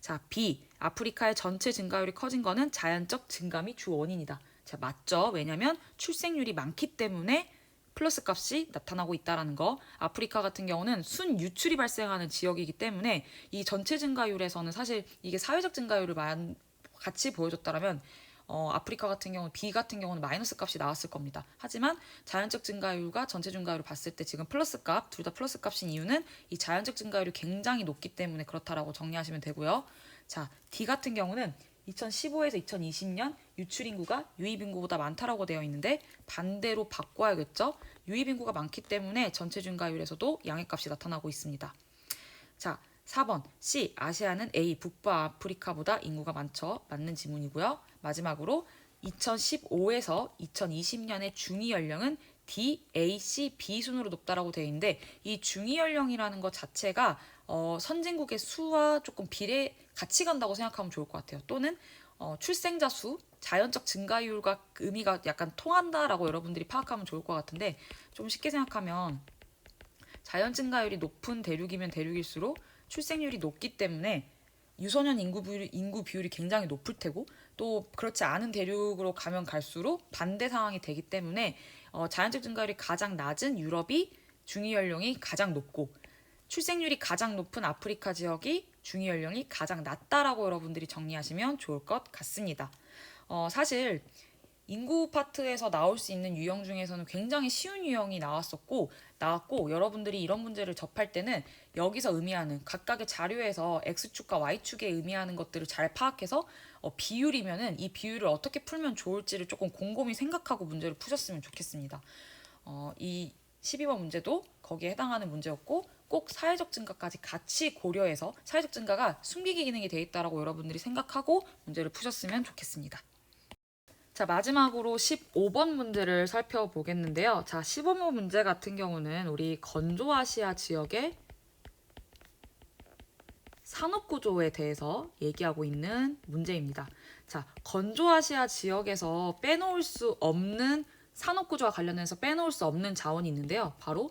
자, B, 아프리카의 전체 증가율이 커진 거는 자연적 증감이 주 원인이다. 자, 맞죠? 왜냐면 출생률이 많기 때문에 플러스 값이 나타나고 있다라는 거. 아프리카 같은 경우는 순유출이 발생하는 지역이기 때문에 이 전체 증가율에서는 사실 이게 사회적 증가율을 같이 보여줬다라면 아프리카 같은 경우 B 같은 경우는 마이너스 값이 나왔을 겁니다. 하지만 자연적 증가율과 전체 증가율을 봤을 때 지금 플러스 값, 둘 다 플러스 값인 이유는 이 자연적 증가율이 굉장히 높기 때문에 그렇다라고 정리하시면 되고요. 자, D 같은 경우는 2015에서 2020년 유출 인구가 유입 인구보다 많다라고 되어 있는데 반대로 바꿔야겠죠. 유입 인구가 많기 때문에 전체 증가율에서도 양액값이 나타나고 있습니다. 자, 4번 C, 아시아는 A, 북부 아프리카보다 인구가 많죠. 맞는 지문이고요. 마지막으로 2015에서 2020년의 중위 연령은 D, A, C, B 순으로 높다라고 되어 있는데 이 중위 연령이라는 것 자체가 선진국의 수와 조금 같이 간다고 생각하면 좋을 것 같아요. 또는 출생자 수, 자연적 증가율과 의미가 약간 통한다라고 여러분들이 파악하면 좋을 것 같은데 좀 쉽게 생각하면 자연 증가율이 높은 대륙이면 대륙일수록 출생률이 높기 때문에 유소년 인구 비율이 굉장히 높을 테고 또 그렇지 않은 대륙으로 가면 갈수록 반대 상황이 되기 때문에 자연적 증가율이 가장 낮은 유럽이 중위 연령이 가장 높고 출생률이 가장 높은 아프리카 지역이 중위 연령이 가장 낮다라고 여러분들이 정리하시면 좋을 것 같습니다. 사실 인구 파트에서 나올 수 있는 유형 중에서는 굉장히 쉬운 유형이 나왔고 여러분들이 이런 문제를 접할 때는 여기서 의미하는 각각의 자료에서 X축과 Y축에 의미하는 것들을 잘 파악해서 비율이면은 이 비율을 어떻게 풀면 좋을지를 조금 곰곰이 생각하고 문제를 푸셨으면 좋겠습니다. 이 12번 문제도 거기에 해당하는 문제였고 꼭 사회적 증가까지 같이 고려해서 사회적 증가가 숨기기 기능이 돼 있다라고 여러분들이 생각하고 문제를 푸셨으면 좋겠습니다. 자, 마지막으로 15번 문제를 살펴보겠는데요. 자, 15번 문제 같은 경우는 우리 건조아시아 지역의 산업구조에 대해서 얘기하고 있는 문제입니다. 자, 건조아시아 지역에서 빼놓을 수 없는 산업구조와 관련해서 빼놓을 수 없는 자원이 있는데요. 바로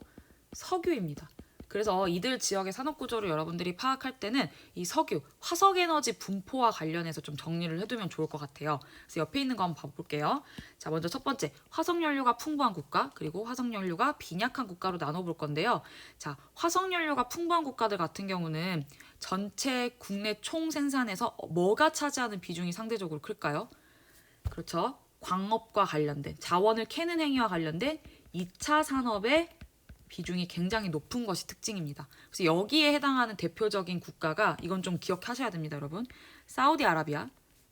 석유입니다. 그래서 이들 지역의 산업구조를 여러분들이 파악할 때는 이 석유, 화석에너지 분포와 관련해서 좀 정리를 해두면 좋을 것 같아요. 그래서 옆에 있는 거 한번 봐볼게요. 자, 먼저 첫 번째, 화석연료가 풍부한 국가, 그리고 화석연료가 빈약한 국가로 나눠볼 건데요. 자, 화석연료가 풍부한 국가들 같은 경우는 전체 국내 총 생산에서 뭐가 차지하는 비중이 상대적으로 클까요? 그렇죠. 광업과 관련된, 자원을 캐는 행위와 관련된 2차 산업의 비중이 굉장히 높은 것이 특징입니다. 그래서 여기에 해당하는 대표적인 국가가 이건 좀 기억하셔야 됩니다, 여러분. 사우디아라비아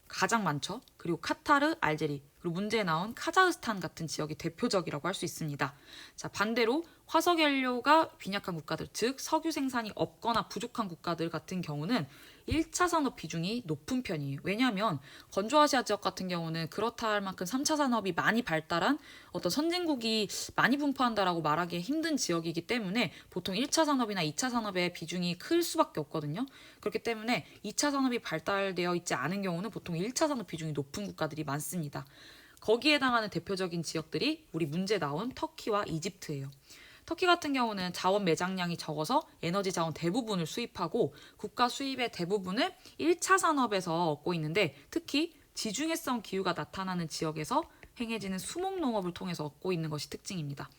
가장 많죠. 그리고 카타르, 알제리, 그리고 문제에 나온 카자흐스탄 같은 지역이 대표적이라고 할 수 있습니다. 자, 반대로 화석연료가 빈약한 국가들, 즉 석유 생산이 없거나 부족한 국가들 같은 경우는 1차 산업 비중이 높은 편이에요. 왜냐하면 건조아시아 지역 같은 경우는 그렇다 할 만큼 3차 산업이 많이 발달한 어떤 선진국이 많이 분포한다라고 말하기 힘든 지역이기 때문에 보통 1차 산업이나 2차 산업의 비중이 클 수밖에 없거든요. 그렇기 때문에 2차 산업이 발달되어 있지 않은 경우는 보통 1차 산업 비중이 높은 국가들이 많습니다. 거기에 해당하는 대표적인 지역들이 우리 문제 나온 터키와 이집트예요. 터키 같은 경우는 자원 매장량이 적어서 에너지 자원 대부분을 수입하고 국가 수입의 대부분을 1차 산업에서 얻고 있는데 특히 지중해성 기후가 나타나는 지역에서 행해지는 수목농업을 통해서 얻고 있는 것이 특징입니다.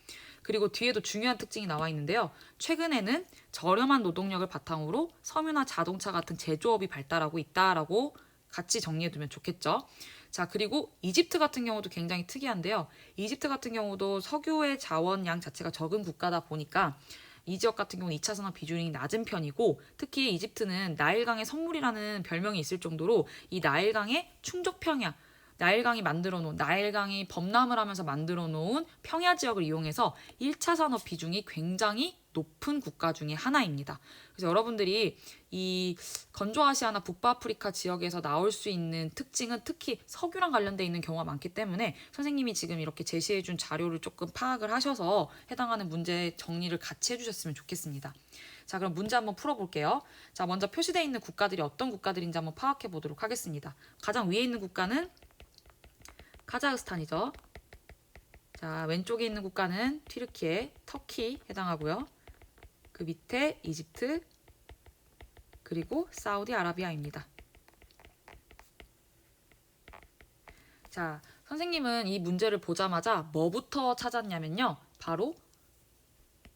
그리고 뒤에도 중요한 특징이 나와 있는데요. 최근에는 저렴한 노동력을 바탕으로 섬유나 자동차 같은 제조업이 발달하고 있다라고 같이 정리해두면 좋겠죠. 자, 그리고 이집트 같은 경우도 굉장히 특이한데요. 이집트 같은 경우도 석유의 자원량 자체가 적은 국가다 보니까 이 지역 같은 경우는 2차 산업 비중이 낮은 편이고 특히 이집트는 나일강의 선물이라는 별명이 있을 정도로 이 나일강의 충족 평야 나일강이 범람을 하면서 만들어 놓은 평야 지역을 이용해서 1차 산업 비중이 굉장히 높은 국가 중에 하나입니다. 그래서 여러분들이 이 건조아시아나 북부아프리카 지역에서 나올 수 있는 특징은 특히 석유랑 관련돼 있는 경우가 많기 때문에 선생님이 지금 이렇게 제시해준 자료를 조금 파악을 하셔서 해당하는 문제 정리를 같이 해주셨으면 좋겠습니다. 자, 그럼 문제 한번 풀어볼게요. 자, 먼저 표시되어 있는 국가들이 어떤 국가들인지 한번 파악해 보도록 하겠습니다. 가장 위에 있는 국가는 카자흐스탄이죠. 자, 왼쪽에 있는 국가는 튀르키예, 터키 해당하고요. 그 밑에 이집트, 그리고 사우디아라비아입니다. 자, 선생님은 이 문제를 보자마자 뭐부터 찾았냐면요. 바로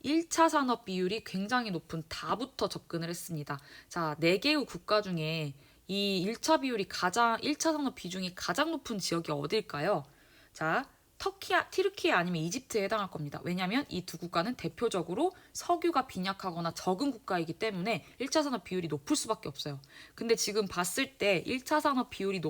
1차 산업 비율이 굉장히 높은 다부터 접근을 했습니다. 자, 4개의 국가 중에 이 1차 산업 비중이 가장 높은 지역이 어딜까요? 자, 튀르키예 아니면 이집트에 해당할 겁니다. 왜냐하면 이 두 국가는 대표적으로 석유가 빈약하거나 적은 국가이기 때문에 1차 산업 비율이 높을 수밖에 없어요. 근데 지금 봤을 때 1차 산업 비율이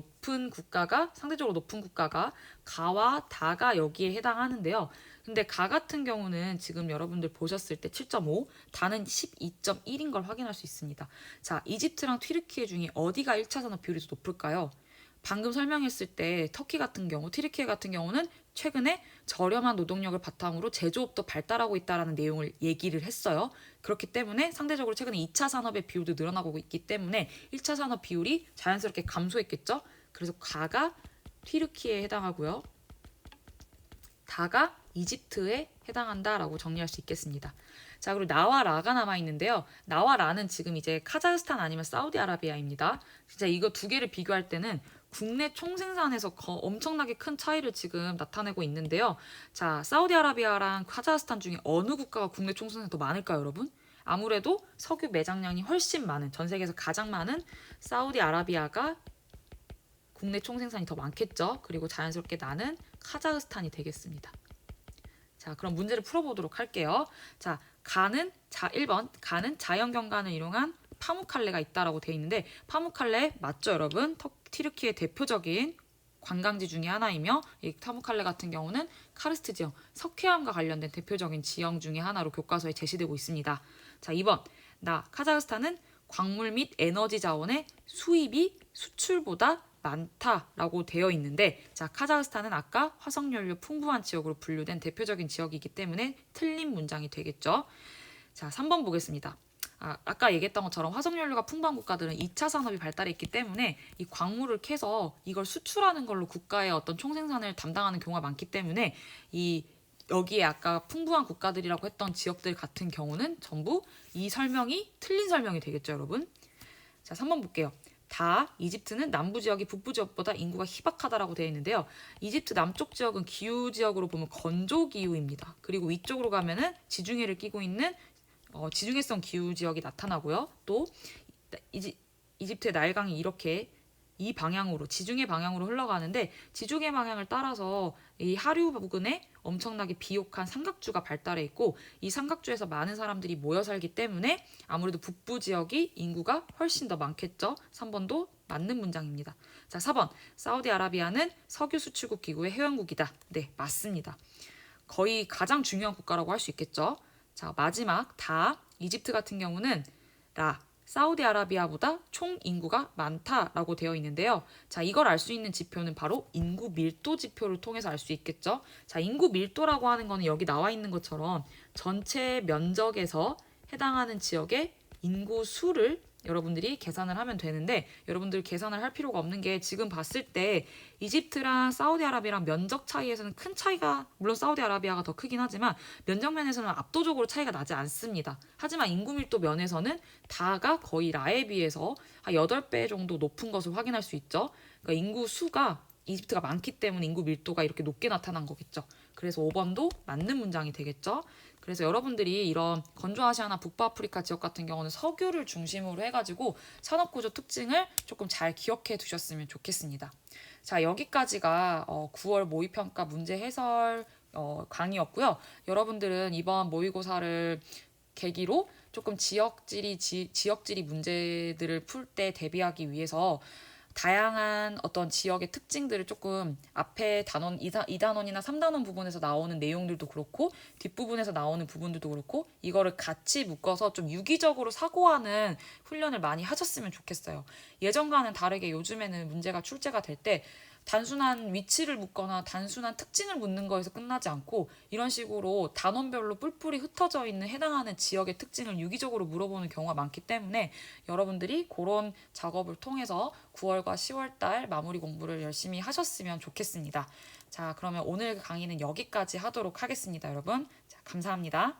상대적으로 높은 국가가 가와 다가 여기에 해당하는데요. 근데 가 같은 경우는 지금 여러분들 보셨을 때 7.5, 다는 12.1인 걸 확인할 수 있습니다. 자, 이집트랑 튀르키예 중에 어디가 1차 산업 비율이 더 높을까요? 방금 설명했을 때 튀르키예 같은 경우는 최근에 저렴한 노동력을 바탕으로 제조업도 발달하고 있다는 내용을 얘기를 했어요. 그렇기 때문에 상대적으로 최근에 2차 산업의 비율도 늘어나고 있기 때문에 1차 산업 비율이 자연스럽게 감소했겠죠. 그래서 가가 튀르키예에 해당하고요. 다가 이집트에 해당한다라고 정리할 수 있겠습니다. 자, 그리고 나와 라가 남아있는데요. 나와 라는 지금 이제 카자흐스탄 아니면 사우디아라비아입니다. 진짜 이거 두 개를 비교할 때는 국내 총생산에서 엄청나게 큰 차이를 지금 나타내고 있는데요. 자, 사우디아라비아랑 카자흐스탄 중에 어느 국가가 국내 총생산이 더 많을까요, 여러분? 아무래도 석유 매장량이 훨씬 많은, 전 세계에서 가장 많은 사우디아라비아가 국내 총생산이 더 많겠죠. 그리고 자연스럽게 나는 카자흐스탄이 되겠습니다. 자, 그럼 문제를 풀어보도록 할게요. 자, 1번 가는 자연경관을 이용한 파무칼레가 있다라고 되어 있는데 파무칼레 맞죠, 여러분? 튀르키예 대표적인 관광지 중에 하나이며 이 파무칼레 같은 경우는 카르스트 지형, 석회암과 관련된 대표적인 지형 중에 하나로 교과서에 제시되고 있습니다. 자, 2번 카자흐스탄은 광물 및 에너지 자원의 수입이 수출보다 많다라고 되어 있는데 자, 카자흐스탄은 아까 화석연료 풍부한 지역으로 분류된 대표적인 지역이기 때문에 틀린 문장이 되겠죠. 자, 3번 보겠습니다. 아까 얘기했던 것처럼 화석연료가 풍부한 국가들은 2차 산업이 발달했기 때문에 이 광물을 캐서 이걸 수출하는 걸로 국가의 어떤 총생산을 담당하는 경우가 많기 때문에 여기에 아까 풍부한 국가들이라고 했던 지역들 같은 경우는 전부 이 설명이 틀린 설명이 되겠죠, 여러분. 자, 3번 볼게요. 이집트는 남부 지역이 북부 지역보다 인구가 희박하다라고 되어 있는데요. 이집트 남쪽 지역은 기후 지역으로 보면 건조 기후입니다. 그리고 위쪽으로 가면은 지중해를 끼고 있는 지중해성 기후 지역이 나타나고요. 또 이집트의 나일강이 이렇게 이 방향으로 지중해 방향으로 흘러가는데 지중해 방향을 따라서 이 하류 부근에 엄청나게 비옥한 삼각주가 발달해 있고 이 삼각주에서 많은 사람들이 모여 살기 때문에 아무래도 북부 지역이 인구가 훨씬 더 많겠죠. 3번도 맞는 문장입니다. 자, 4번 사우디아라비아는 석유 수출국 기구의 회원국이다. 네, 맞습니다. 거의 가장 중요한 국가라고 할 수 있겠죠. 자, 마지막 이집트 같은 경우는 사우디아라비아보다 총 인구가 많다라고 되어 있는데요. 자, 이걸 알 수 있는 지표는 바로 인구 밀도 지표를 통해서 알 수 있겠죠. 자, 인구 밀도라고 하는 거는 여기 나와 있는 것처럼 전체 면적에서 해당하는 지역의 인구 수를 여러분들이 계산을 하면 되는데 여러분들 계산을 할 필요가 없는 게 지금 봤을 때 이집트랑 사우디아라비아랑 면적 차이에서는 큰 차이가 물론 사우디아라비아가 더 크긴 하지만 면적 면에서는 압도적으로 차이가 나지 않습니다. 하지만 인구 밀도 면에서는 다가 거의 라에 비해서 한 8배 정도 높은 것을 확인할 수 있죠. 그러니까 인구 수가 이집트가 많기 때문에 인구 밀도가 이렇게 높게 나타난 거겠죠. 그래서 5번도 맞는 문장이 되겠죠. 그래서 여러분들이 이런 건조아시아나 북부아프리카 지역 같은 경우는 석유를 중심으로 해가지고 산업구조 특징을 조금 잘 기억해 두셨으면 좋겠습니다. 자, 여기까지가 9월 모의평가 문제 해설 강의였고요. 여러분들은 이번 모의고사를 계기로 조금 지역지리 문제들을 풀 때 대비하기 위해서 다양한 어떤 지역의 특징들을 조금 앞에 단원 2단원이나 3단원 부분에서 나오는 내용들도 그렇고 뒷부분에서 나오는 부분들도 그렇고 이거를 같이 묶어서 좀 유기적으로 사고하는 훈련을 많이 하셨으면 좋겠어요. 예전과는 다르게 요즘에는 문제가 출제가 될 때 단순한 위치를 묻거나 단순한 특징을 묻는 거에서 끝나지 않고 이런 식으로 단원별로 뿔뿔이 흩어져 있는 해당하는 지역의 특징을 유기적으로 물어보는 경우가 많기 때문에 여러분들이 그런 작업을 통해서 9월과 10월 달 마무리 공부를 열심히 하셨으면 좋겠습니다. 자, 그러면 오늘 강의는 여기까지 하도록 하겠습니다, 여러분. 자, 감사합니다.